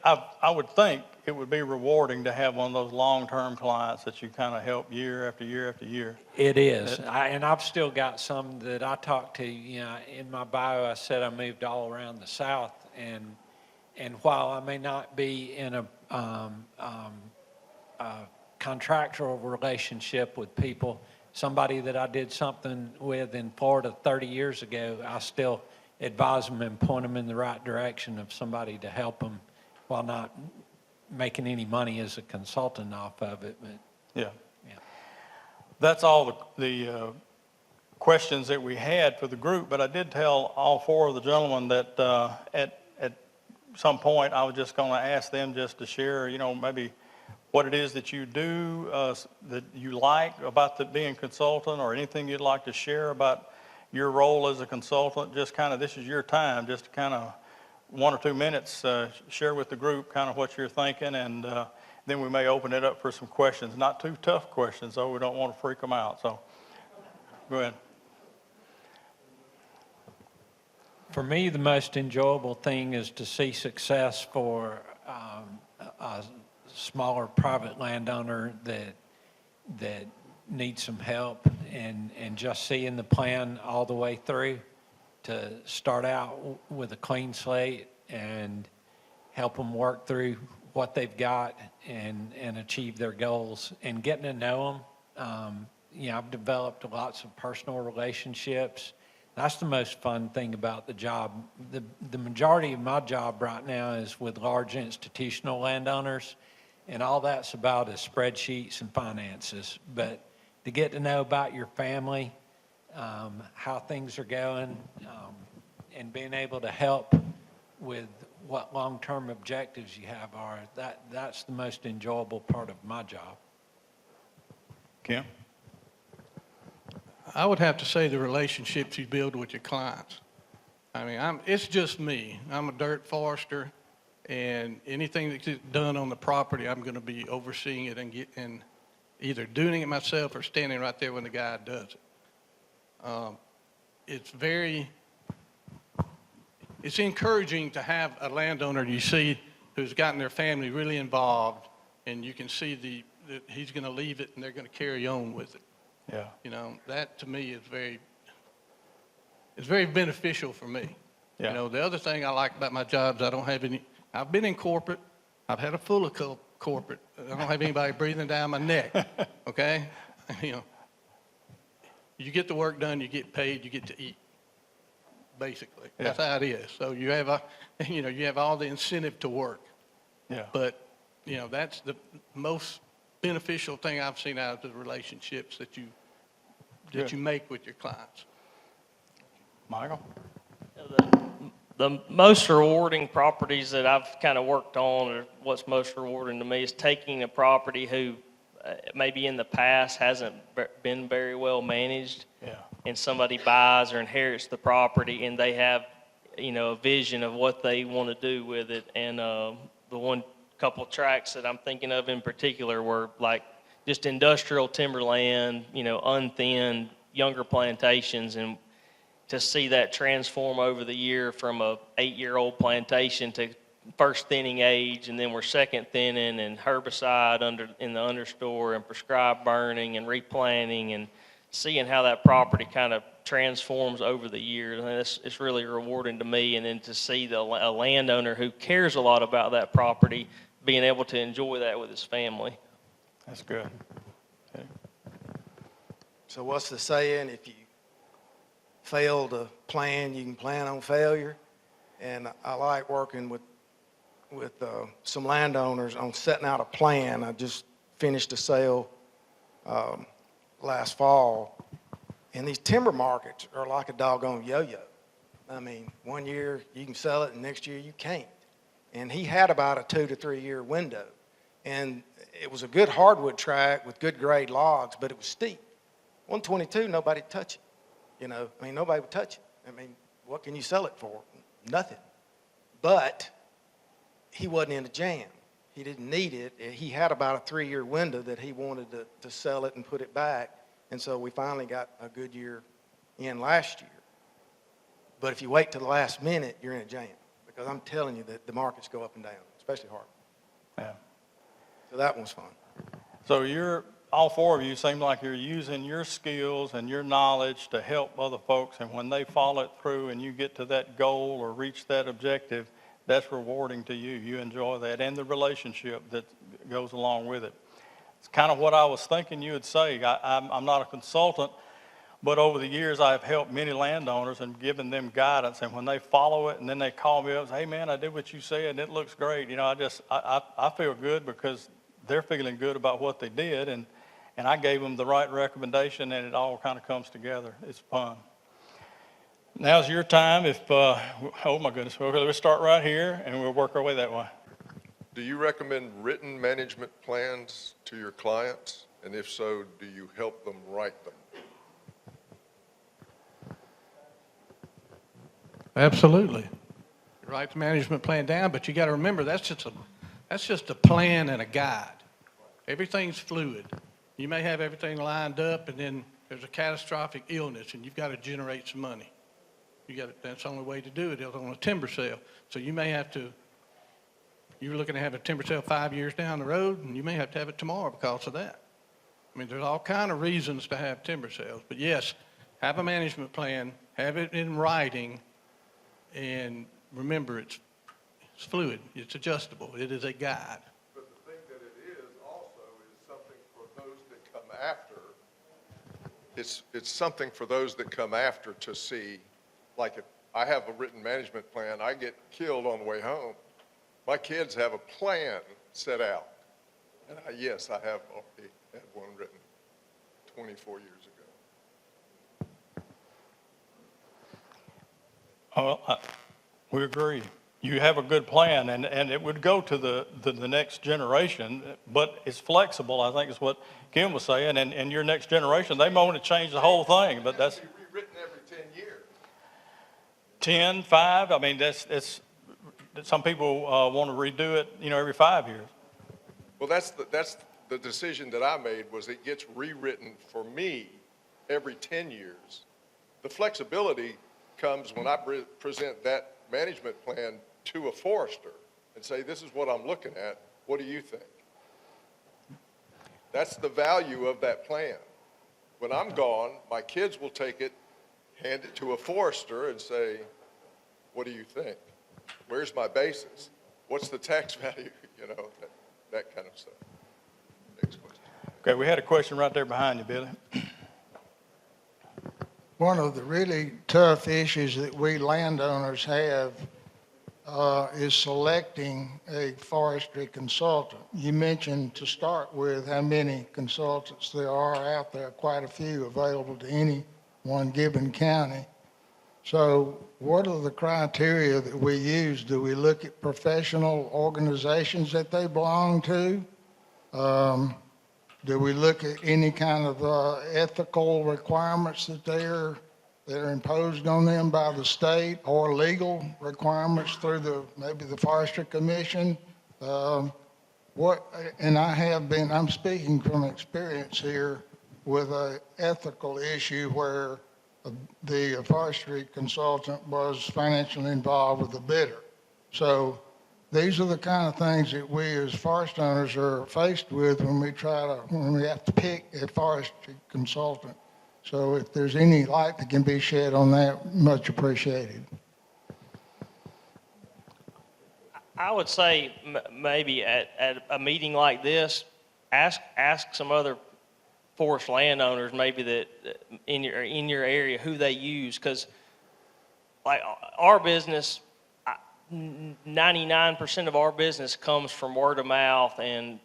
I would think it would be rewarding to have one of those long-term clients that you kind of help year after year after year. It is. And I've still got some that I talk to. You know, in my bio, I said I moved all around the South. And while I may not be in a contractual relationship with people, somebody that I did something with in Florida 30 years ago, I still advise them and point them in the right direction of somebody to help them while not making any money as a consultant off of it. But Yeah. yeah. That's all the questions that we had for the group, but I did tell all four of the gentlemen that at some point I was just going to ask them just to share, you know, maybe what it is that you do that you like about being a consultant, or anything you'd like to share about your role as a consultant. Just kind of, this is your time, just to kind of 1 or 2 minutes share with the group kind of what you're thinking, and then we may open it up for some questions. Not too tough questions, though. We don't want to freak them out. So go ahead. For me, the most enjoyable thing is to see success for a smaller private landowner that needs some help, and just seeing the plan all the way through to start out with a clean slate and help them work through what they've got and achieve their goals, and getting to know them. You know, I've developed lots of personal relationships. That's the most fun thing about the job. The majority of my job right now is with large institutional landowners, and all that's about is spreadsheets and finances. But to get to know about your family, how things are going, and being able to help with what long-term objectives you have are, that's the most enjoyable part of my job. Kim? I would have to say the relationships you build with your clients. I mean, it's just me. I'm a dirt forester, and anything that's done on the property, I'm going to be overseeing it and either doing it myself or standing right there when the guy does it. It's encouraging to have a landowner you see who's gotten their family really involved, and you can see that he's going to leave it and they're going to carry on with it. Yeah. You know, that to me is very beneficial for me. Yeah. You know, the other thing I like about my job is I've been in corporate. I've had a full of corporate. I don't have anybody breathing down my neck, okay? You know, you get the work done, you get paid, you get to eat, basically. Yeah. That's how it is. So you have all the incentive to work. Yeah. But, you know, that's the most beneficial thing I've seen out of the relationships that you make with your clients. Michael? The most rewarding properties that I've kind of worked on, or what's most rewarding to me, is taking a property who maybe in the past hasn't been very well managed, Yeah. and somebody buys or inherits the property, and they have, you know, a vision of what they want to do with it. And the one couple tracts that I'm thinking of in particular were like just industrial timberland, you know, unthinned, younger plantations, and to see that transform over the year from a 8-year-old plantation to first thinning age, and then we're second thinning and herbicide in the understore and prescribed burning and replanting, and seeing how that property kind of transforms over the years. And it's really rewarding to me. And then to see a landowner who cares a lot about that property being able to enjoy that with his family. That's good. Okay. So what's the saying? If you fail to plan, you can plan on failure. And I like working with some landowners on setting out a plan. I just finished a sale last fall, and these timber markets are like a doggone yo-yo. I mean, 1 year you can sell it, and next year you can't. And he had about a 2 to 3 year window, and it was a good hardwood tract with good grade logs, but it was steep. 122, nobody'd touch it. You know, I mean, nobody would touch it. I mean, what can you sell it for? nothing. But he wasn't in a jam. He didn't need it. He had about a 3-year window that he wanted to sell it and put it back. And so we finally got a good year in last year. But if you wait till the last minute, you're in a jam. Because I'm telling you that the markets go up and down, especially hard. Yeah. So that one's fun. So all four of you seem like you're using your skills and your knowledge to help other folks, and when they follow it through and you get to that goal or reach that objective, that's rewarding to you. You enjoy that and the relationship that goes along with it. It's kind of what I was thinking you would say. I'm not a consultant, but over the years I've helped many landowners and given them guidance, and when they follow it and then they call me up and say, hey man, I did what you said and it looks great. You know, I feel good because they're feeling good about what they did, and I gave them the right recommendation, and it all kind of comes together. It's fun. Now's your time. Oh my goodness, let's start right here, and we'll work our way that way. Do you recommend written management plans to your clients? And if so, do you help them write them? Absolutely. Write the management plan down, but you got to remember that's just a plan and a guide. Everything's fluid. You may have everything lined up, and then there's a catastrophic illness, and you've got to generate some money. That's the only way to do it is on a timber sale. So you may have to. You're looking to have a timber sale 5 years down the road, and you may have to have it tomorrow because of that. I mean, there's all kind of reasons to have timber sales, but yes, have a management plan, have it in writing, and remember it's fluid, it's adjustable, it is a guide. But the thing that it is also is something for those that come after. It's something for those that come after to see, like if I have a written management plan, I get killed on the way home. My kids have a plan set out. And yes, I have already had one written 24 years ago. Well, we agree. You have a good plan, and it would go to the next generation, but it's flexible, I think is what Kim was saying, and your next generation, they may want to change the whole thing, but that's... It has to be rewritten every 10 years. 10, 5, I mean, that's some people want to redo it, every 5 years. Well, that's the decision that I made, was it gets rewritten for me every 10 years. The flexibility comes when I present that management plan to a forester and say, this is what I'm looking at, what do you think? That's the value of that plan. When I'm gone, my kids will take it, hand it to a forester and say, what do you think? Where's my basis? What's the tax value? That kind of stuff. Next question. Okay, we had a question right there behind you, Billy. One of the really tough issues that we landowners have is selecting a forestry consultant. You mentioned to start with how many consultants there are out there, quite a few available to any one given county. So what are the criteria that we use? Do we look at professional organizations that they belong to? Do we look at any kind of ethical requirements that are imposed on them by the state, or legal requirements through maybe the Forestry Commission? I'm speaking from experience here with an ethical issue where the forestry consultant was financially involved with the bidder. So these are the kind of things that we as forest owners are faced with when we have to pick a forestry consultant. So if there's any light that can be shed on that, much appreciated. I would say maybe at a meeting like this, ask some other forest landowners maybe that in your area who they use, because like our business, 99% of our business comes from word of mouth and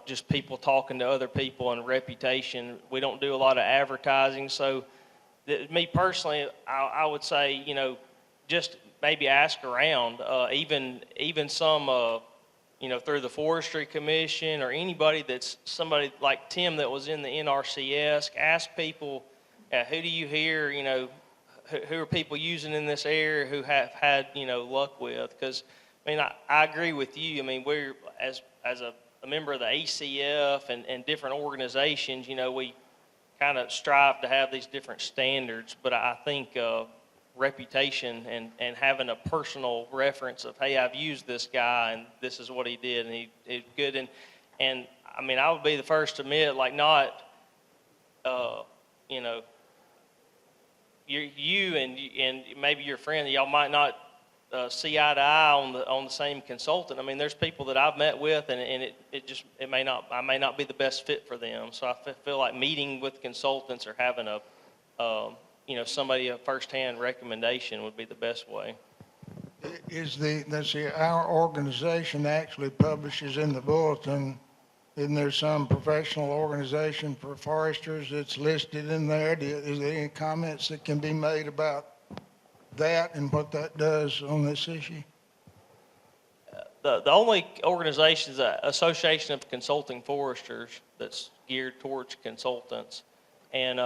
just people talking to other people and reputation. We don't do a lot of advertising. So me personally, I would say, just maybe ask around, even some, through the Forestry Commission or anybody that's somebody like Tim that was in the NRCS, ask people, who do you hear, who are people using in this area who have had, luck with? Because, I mean, I agree with you. I mean, we're, as a member of the ACF and different organizations, we kind of strive to have these different standards, but I think reputation and having a personal reference of, hey, I've used this guy and this is what he did and he's good. And I mean, I would be the first to admit, like, not, you and maybe your friend, y'all might not see eye to eye on the same consultant. I mean, there's people that I've met with, and I may not be the best fit for them. So I feel like meeting with consultants or having somebody, a firsthand recommendation would be the best way. Let's see, our organization actually publishes in the bulletin. Isn't there some professional organization for foresters that's listed in there? Is there any comments that can be made about that and what that does on this issue? The only organization is the Association of Consulting Foresters that's geared towards consultants, and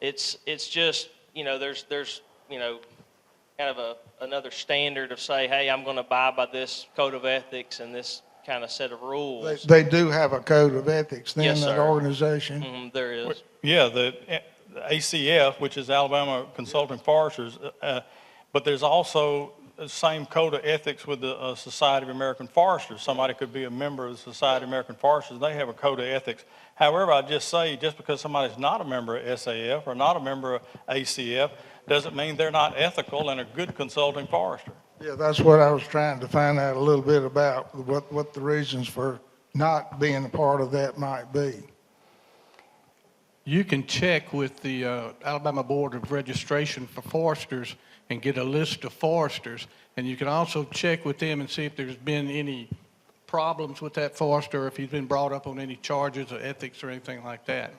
it's just there's kind of another standard of say, hey, I'm going to abide by this code of ethics and this kind of set of rules. They do have a code of ethics then, Yes, that sir. organization? There is. Yeah, the ACF, which is Alabama Consulting Foresters, but there's also the same code of ethics with the Society of American Foresters. Somebody could be a member of the Society of American Foresters, they have a code of ethics. However, I just say, just because somebody's not a member of SAF or not a member of ACF, doesn't mean they're not ethical and a good consulting forester. Yeah, that's what I was trying to find out a little bit about, what the reasons for not being a part of that might be. You can check with the Alabama Board of Registration for Foresters and get a list of foresters. And you can also check with them and see if there's been any problems with that forester, or if he's been brought up on any charges or ethics or anything like that.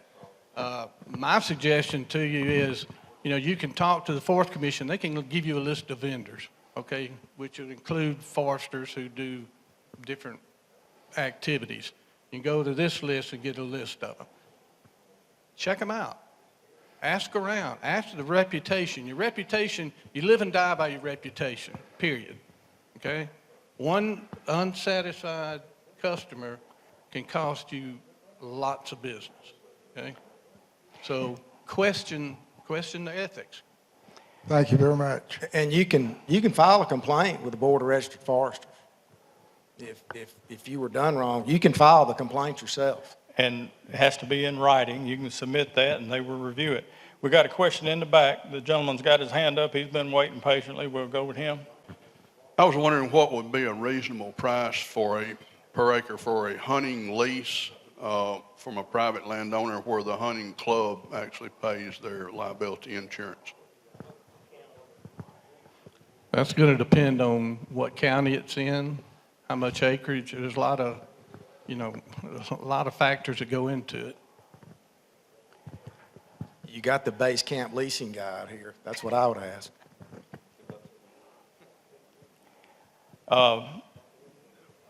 My suggestion to you is, you can talk to the Forest Commission. They can give you a list of vendors, okay, which would include foresters who do different activities. You can go to this list and get a list of them. Check them out. Ask around. Ask the reputation. Your reputation, you live and die by your reputation, period. Okay? One unsatisfied customer can cost you lots of business. Okay? So question the ethics. Thank you very much. And you can file a complaint with the Board of Registered Foresters. If you were done wrong, you can file the complaint yourself. And it has to be in writing. You can submit that and they will review it. We got a question in the back. The gentleman's got his hand up. He's been waiting patiently. We'll go with him. I was wondering what would be a reasonable price per acre for a hunting lease from a private landowner where the hunting club actually pays their liability insurance. That's going to depend on what county it's in, how much acreage. There's a lot of, there's a lot of factors that go into it. You got the base camp leasing guide here. That's what I would ask.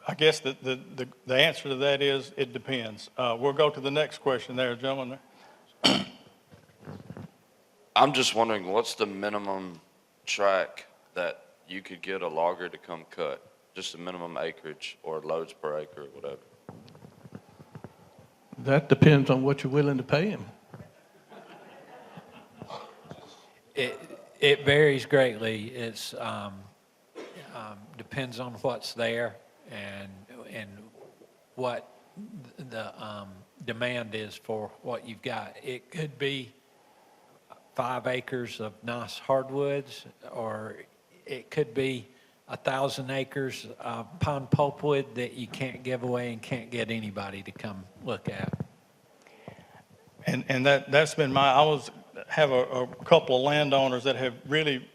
I guess the answer to that is it depends. We'll go to the next question there, gentlemen. I'm just wondering, what's the minimum track that you could get a logger to come cut? Just the minimum acreage or loads per acre or whatever? That depends on what you're willing to pay him. It varies greatly. It's depends on what's there and what the demand is for what you've got. It could be 5 acres of nice hardwoods, or it could be 1,000 acres of pine pulpwood that you can't give away and can't get anybody to come look at. And that's been have a couple of landowners that have really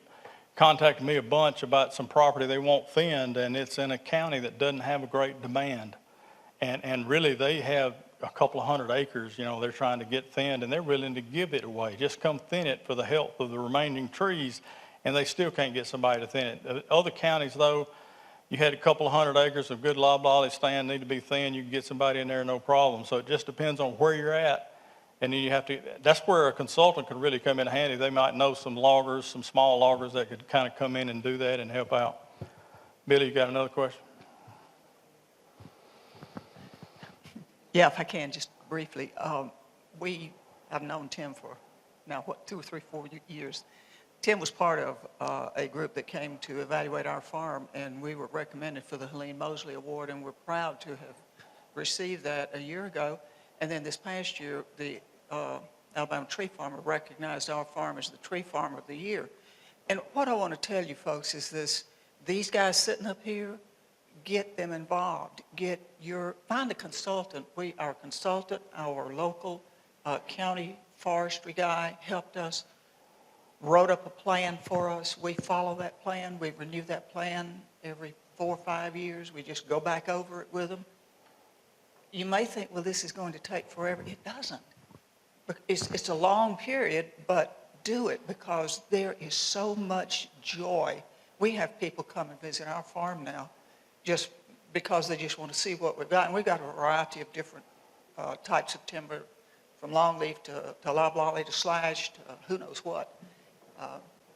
contacted me a bunch about some property they want thinned, and it's in a county that doesn't have a great demand. And really they have a couple of hundred acres, they're trying to get thinned, and they're willing to give it away. Just come thin it for the health of the remaining trees, and they still can't get somebody to thin it. Other counties, though, you had a couple of hundred acres of good loblolly stand need to be thinned, you can get somebody in there no problem. So it just depends on where you're at And then you have to, that's where a consultant could really come in handy. They might know some loggers, some small loggers that could kind of come in and do that and help out. Billy, you got another question? Yeah, if I can, just briefly. I've known Tim for now, 2 or 3, 4 years. Tim was part of a group that came to evaluate our farm, and we were recommended for the Helene Mosley Award, and we're proud to have received that a year ago. And then this past year, the Alabama Tree Farmer recognized our farm as the Tree Farmer of the Year. And what I want to tell you folks is this: these guys sitting up here, get them involved. Find a consultant. Our consultant, our local county forestry guy helped us, wrote up a plan for us. We follow that plan. We renew that plan every 4 or 5 years. We just go back over it with them. You may think, well, this is going to take forever. It doesn't. It's a long period, but do it, because there is so much joy. We have people come and visit our farm now just because they just want to see what we've got. And we've got a variety of different types of timber, from longleaf to loblolly to slash to who knows what.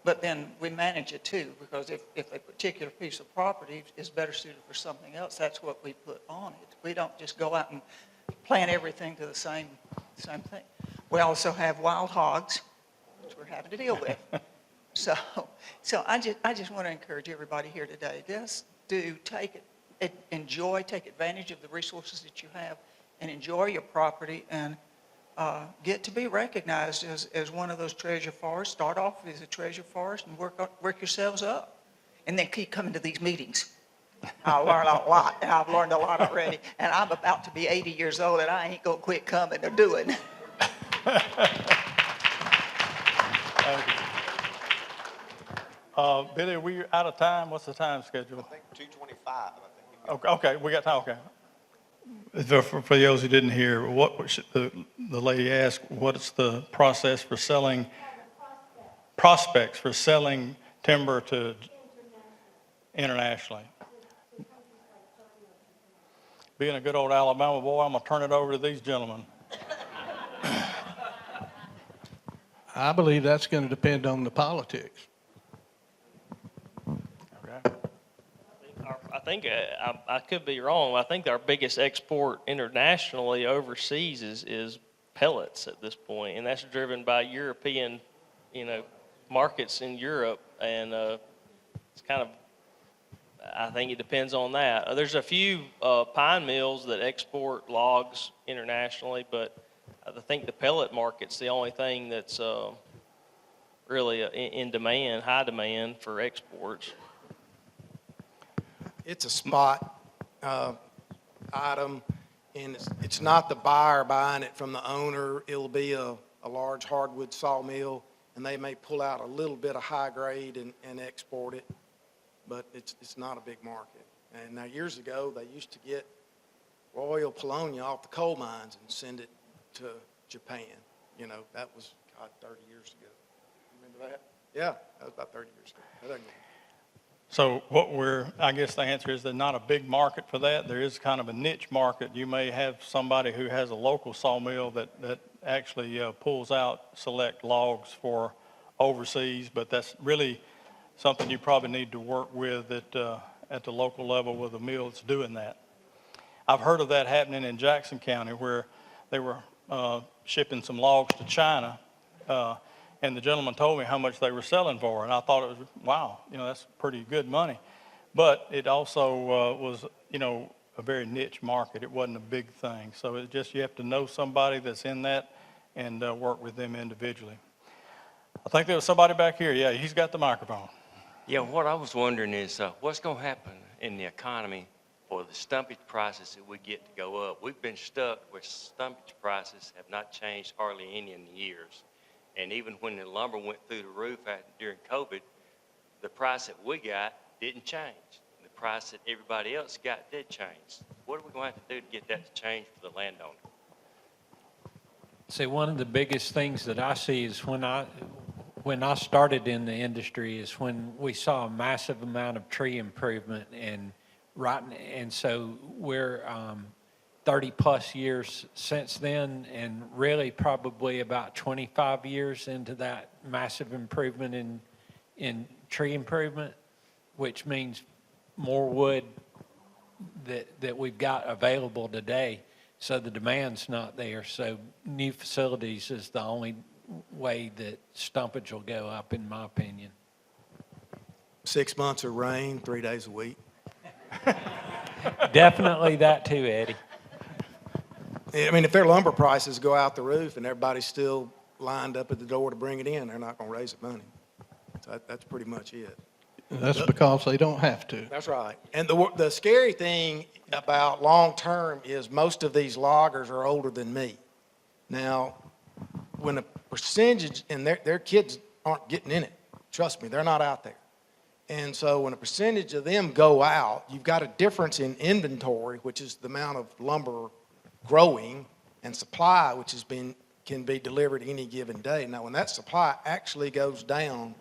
But then we manage it too, because if a particular piece of property is better suited for something else, that's what we put on it. We don't just go out and plant everything to the same thing. We also have wild hogs, which we're having to deal with. So I just want to encourage everybody here today, just take advantage of the resources that you have, and enjoy your property, and get to be recognized as one of those treasure forests. Start off as a treasure forest and work yourselves up. And then keep coming to these meetings. I'll learn a lot, and I've learned a lot already. And I'm about to be 80 years old, and I ain't going to quit coming or doing. Billy, are we out of time? What's the time schedule? I think 2:25, I think. Okay, we got time, okay. For those who didn't hear, the lady asked, what's the process for selling, prospects for selling timber to internationally? Being a good old Alabama boy, I'm going to turn it over to these gentlemen. I believe that's going to depend on the politics. Okay. I think I could be wrong. I think our biggest export internationally overseas is pellets at this point, and that's driven by European, markets in Europe, and it's kind of, I think it depends on that. There's a few pine mills that export logs internationally, but I think the pellet market's the only thing that's really in demand, high demand for exports. It's a spot item, and it's not the buyer buying it from the owner. It'll be a large hardwood sawmill, and they may pull out a little bit of high grade and export it, but it's not a big market. And now, years ago, they used to get Royal Polonia off the coal mines and send it to Japan. That was, 30 years ago. Remember that? Yeah, that was about 30 years ago. So I guess the answer is there's not a big market for that. There is kind of a niche market. You may have somebody who has a local sawmill that actually pulls out select logs for overseas, but that's really something you probably need to work with at the local level with a mill that's doing that. I've heard of that happening in Jackson County, where they were shipping some logs to China, and the gentleman told me how much they were selling for, and I thought it was, wow, that's pretty good money. But it also was, a very niche market. It wasn't a big thing. So it's just, you have to know somebody that's in that and work with them individually. I think there was somebody back here. Yeah, he's got the microphone. Yeah, what I was wondering is what's going to happen in the economy for the stumpage prices that we get to go up. We've been stuck where stumpage prices have not changed hardly any in the years. And even when the lumber went through the roof during COVID, the price that we got didn't change. The price that everybody else got did change. What are we going to have to do to get that to change for the landowner? See, one of the biggest things that I see is when I started in the industry is when we saw a massive amount of tree improvement, and so 30-plus years since then, and really probably about 25 years into that massive improvement in tree improvement, which means more wood that we've got available today. So the demand's not there. So new facilities is the only way that stumpage will go up, in my opinion. 6 months of rain, 3 days a week. Definitely that too, Eddie. I mean, if their lumber prices go out the roof and everybody's still lined up at the door to bring it in, they're not going to raise the money. So that's pretty much it. That's because they don't have to. That's right. And the scary thing about long-term is most of these loggers are older than me. Now, when a percentage, and their kids aren't getting in it, trust me, they're not out there. And so when a percentage of them go out, you've got a difference in inventory, which is the amount of lumber growing, and supply, which can be delivered any given day. Now, when that supply actually goes down,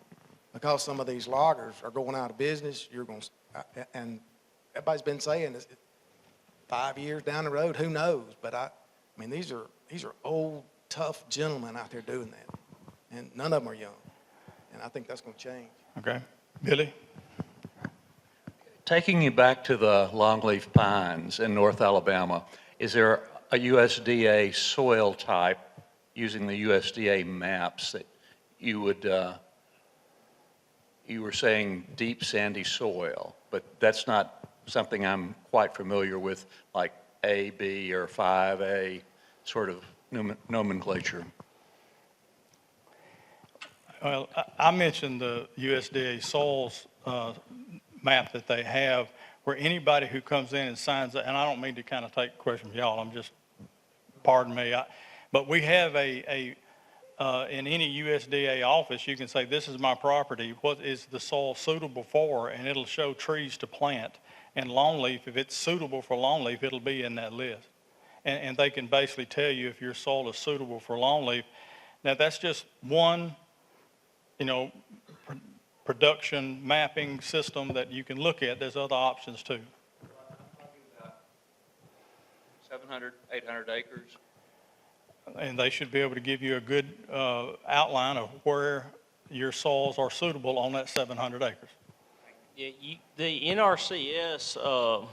because some of these loggers are going out of business, and everybody's been saying this, 5 years down the road, who knows? But I mean, these are old, tough gentlemen out there doing that, and none of them are young, and I think that's going to change. Okay. Billy? Taking you back to the longleaf pines in North Alabama, is there a USDA soil type using the USDA maps that you would, you were saying deep sandy soil, but that's not something I'm quite familiar with, like A, B, or 5A sort of nomenclature. Well, I mentioned the USDA soils map that they have, where anybody who comes in and signs that, and I don't mean to kind of take questions from y'all, I'm just, pardon me, but we have in any USDA office, you can say, this is my property, what is the soil suitable for, and it'll show trees to plant. And longleaf, if it's suitable for longleaf, it'll be in that list. And they can basically tell you if your soil is suitable for longleaf. Now, that's just one, production mapping system that you can look at. There's other options too. 700, 800 acres. And they should be able to give you a good outline of where your soils are suitable on that 700 acres. Yeah, the NRCS,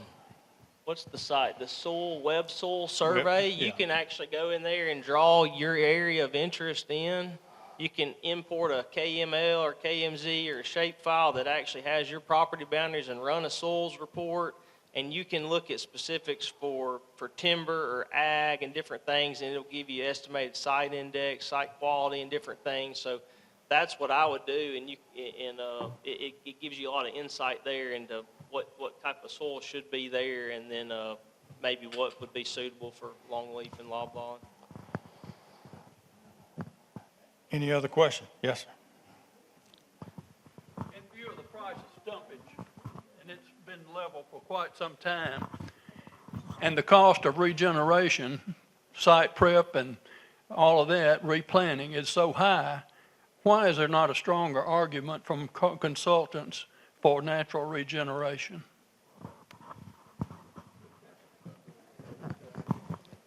what's the site? The Web Soil Survey. Yeah. You can actually go in there and draw your area of interest in. You can import a KML or KMZ or a shapefile that actually has your property boundaries and run a soils report. And you can look at specifics for timber or ag and different things, and it'll give you estimated site index, site quality, and different things. So that's what I would do, and it gives you a lot of insight there into what type of soil should be there, and then maybe what would be suitable for longleaf and loblog. Any other question? Yes, sir. In view of the price of stumpage, and it's been level for quite some time, and the cost of regeneration, site prep and all of that, replanting is so high, why is there not a stronger argument from consultants for natural regeneration?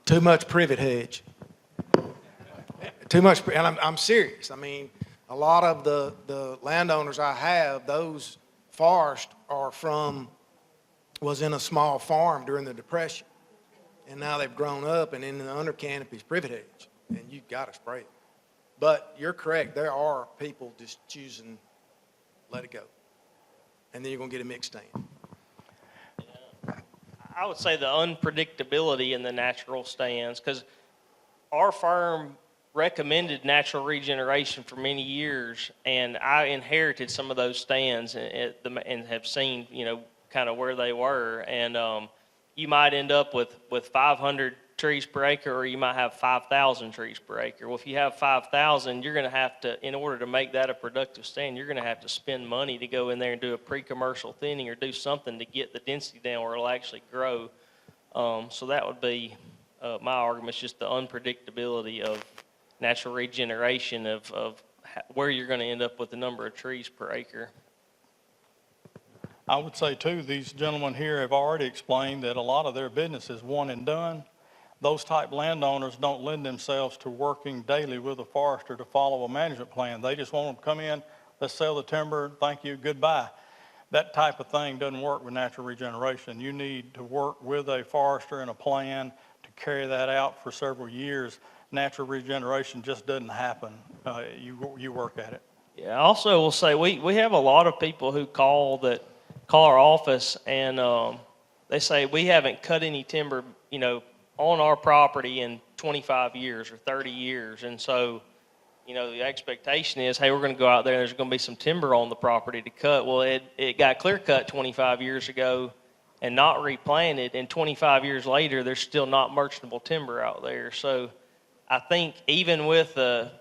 Too much privet hedge. Too much, and I'm serious. I mean, a lot of the landowners I have, those forests was in a small farm during the Depression. And now they've grown up, and in the under canopy is privet hedge, and you've got to spray it. But you're correct, there are people just choosing, let it go. And then you're going to get a mixed stand. I would say the unpredictability in the natural stands, because our firm recommended natural regeneration for many years, and I inherited some of those stands and have seen, kind of where they were. And you might end up with 500 trees per acre, or you might have 5,000 trees per acre. Well, if you have 5,000, you're going to have to, in order to make that a productive stand, you're going to have to spend money to go in there and do a pre-commercial thinning or do something to get the density down where it'll actually grow. So that would be my argument, is just the unpredictability of natural regeneration of where you're going to end up with the number of trees per acre. I would say too, these gentlemen here have already explained that a lot of their business is one and done. those type landowners don't lend themselves to working daily with a forester to follow a management plan. They just want them to come in, let's sell the timber, thank you, goodbye. That type of thing doesn't work with natural regeneration. You need to work with a forester and a plan to carry that out for several years. Natural regeneration just doesn't happen. You work at it. Yeah, I also will say we have a lot of people who call our office and they say we haven't cut any timber, on our property in 25 years or 30 years. And so, the expectation is, hey, we're going to go out there and there's going to be some timber on the property to cut. Well, it got clear cut 25 years ago and not replanted. And 25 years later, there's still not merchantable timber out there. So I think even with the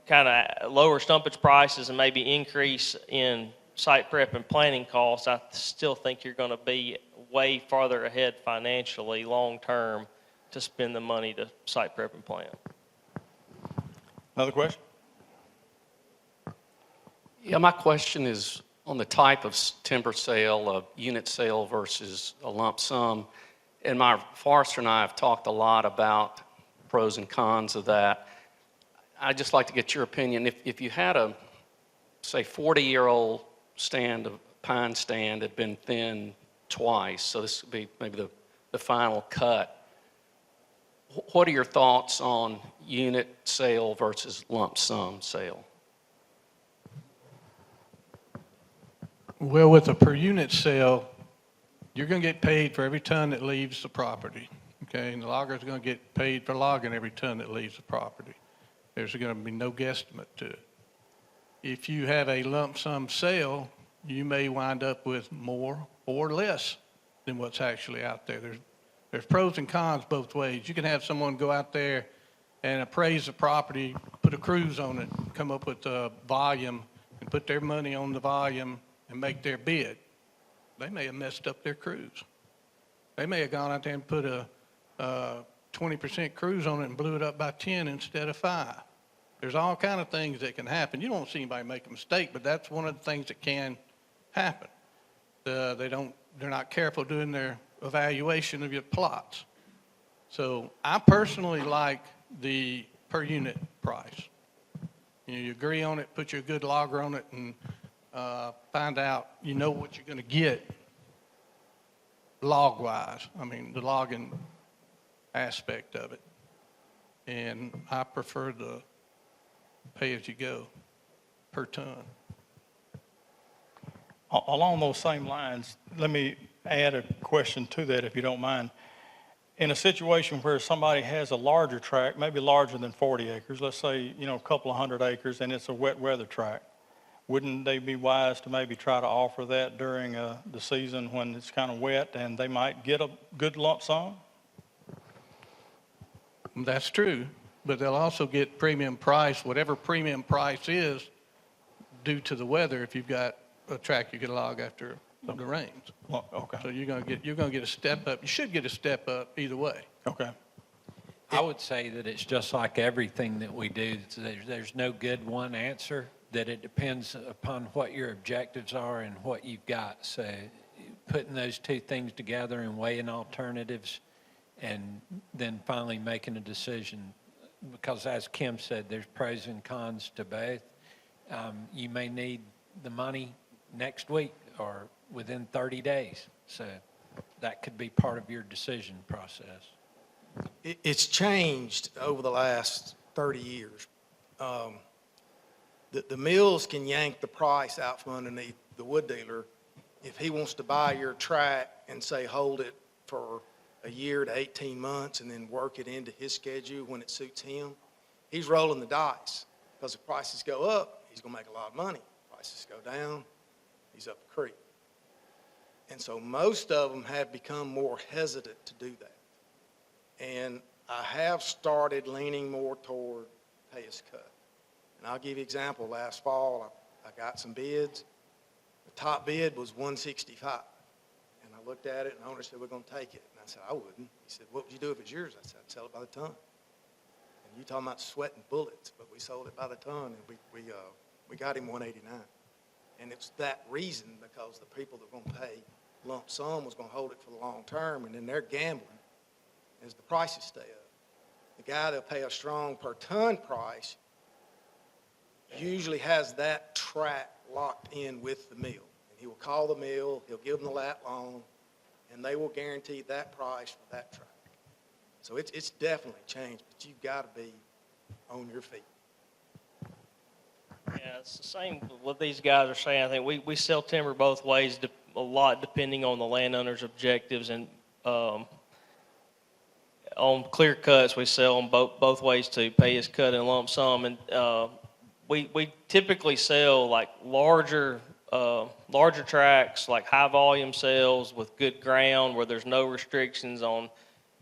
kind of lower stumpage prices and maybe increase in site prep and planning costs, I still think you're going to be way farther ahead financially long term to spend the money to site prep and plan. Another question? Yeah, my question is on the type of timber sale, a unit sale versus a lump sum. And my forester and I have talked a lot about pros and cons of that. I'd just like to get your opinion. If you had a, say, 40-year-old pine stand had been thinned twice, so this would be maybe the final cut, what are your thoughts on unit sale versus lump sum sale? Well, with a per unit sale, you're going to get paid for every ton that leaves the property, okay? And the logger's going to get paid for logging every ton that leaves the property. There's going to be no guesstimate to it. If you have a lump sum sale, you may wind up with more or less than what's actually out there. There's pros and cons both ways. You can have someone go out there and appraise the property, put a cruise on it, come up with a volume, and put their money on the volume and make their bid. They may have messed up their cruise. They may have gone out there and put a 20% cruise on it and blew it up by 10 instead of 5. There's all kind of things that can happen. You don't see anybody make a mistake, but that's one of the things that can happen. They're not careful doing their evaluation of your plots. So I personally like the per unit price. You agree on it, put your good logger on it, and find out what you're going to get log-wise. I mean, the logging aspect of it. And I prefer the pay-as-you-go per ton. Along those same lines, let me add a question to that, if you don't mind. In a situation where somebody has a larger tract, maybe larger than 40 acres, let's say, a couple of hundred acres, and it's a wet weather tract, wouldn't they be wise to maybe try to offer that during the season when it's kind of wet and they might get a good lump sum? That's true, but they'll also get premium price, whatever premium price is due to the weather if you've got a tract you can log after the rains. Well, okay. So you're going to get a step up. You should get a step up either way. Okay. I would say that it's just like everything that we do. There's no good one answer, that it depends upon what your objectives are and what you've got. So putting those two things together and weighing alternatives and then finally making a decision, because as Kim said, there's pros and cons to both. You may need the money next week or within 30 days. So that could be part of your decision process. It's changed over the last 30 years. The mills can yank the price out from underneath the wood dealer if he wants to buy your tract and say hold it for a year to 18 months and then work it into his schedule when it suits him. He's rolling the dice, because if prices go up, he's going to make a lot of money. Prices go down, he's up the creek. And so most of them have become more hesitant to do that. And I have started leaning more toward pay as cut. And I'll give you an example. Last fall, I got some bids. The top bid was $165. And I looked at it, and the owner said, we're going to take it. And I said, I wouldn't. He said, what would you do if it's yours? I said, I'd sell it by the ton. And you talking about sweating bullets, but we sold it by the ton, and we got him $189. And it's that reason, because the people that were going to pay lump sum was going to hold it for the long term, and then they're gambling. as the prices stay up. The guy that'll pay a strong per ton price usually has that track locked in with the mill. And he will call the mill, he'll give them the lat loan, and they will guarantee that price for that track. So it's definitely changed, but you've got to be on your feet. Yeah, it's the same with what these guys are saying. I think we sell timber both ways, a lot depending on the landowner's objectives. And on clear cuts, we sell them both ways too, pay as cut and lump sum. And we typically sell like larger tracts, like high volume sales with good ground where there's no restrictions on,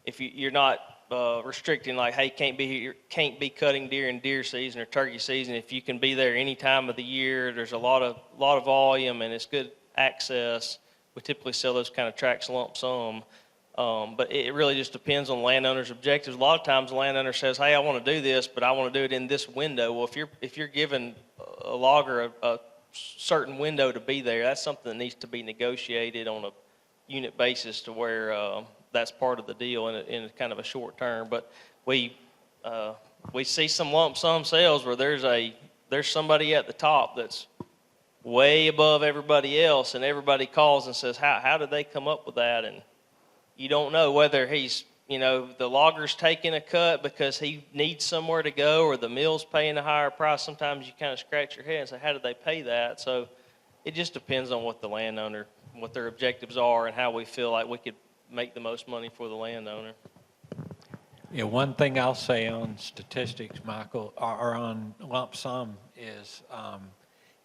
if you're not restricting like, hey, can't be cutting deer in deer season or turkey season. If you can be there any time of the year, there's a lot of volume and it's good access. We typically sell those kind of tracts lump sum. But it really just depends on the landowner's objectives. A lot of times the landowner says, hey, I want to do this, but I want to do it in this window. Well, if you're giving a logger a certain window to be there, that's something that needs to be negotiated on a unit basis to where that's part of the deal in a kind of a short term. But we see some lump sum sales where there's somebody at the top that's way above everybody else, and everybody calls and says, how did they come up with that? And you don't know whether he's, the logger's taking a cut because he needs somewhere to go, or the mill's paying a higher price. Sometimes you kind of scratch your head and say, how did they pay that? So it just depends on what the landowner, what their objectives are, and how we feel like we could make the most money for the landowner. Yeah, one thing I'll say on statistics, Michael, or on lump sum is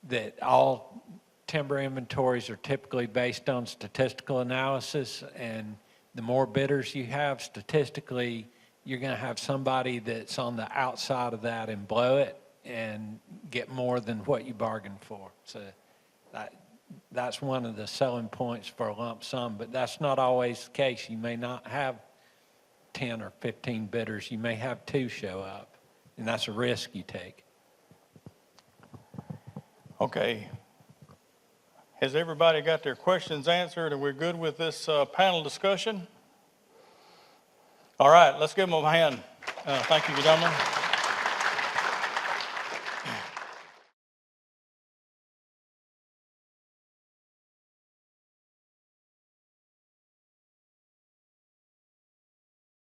that all timber inventories are typically based on statistical analysis, and the more bidders you have statistically, you're going to have somebody that's on the outside of that and blow it and get more than what you bargained for. So that's one of the selling points for a lump sum, but that's not always the case. You may not have 10 or 15 bidders. You may have 2 show up, and that's a risk you take. Okay. Has everybody got their questions answered? Are we good with this panel discussion? All right, let's give them a hand. Thank you, gentlemen.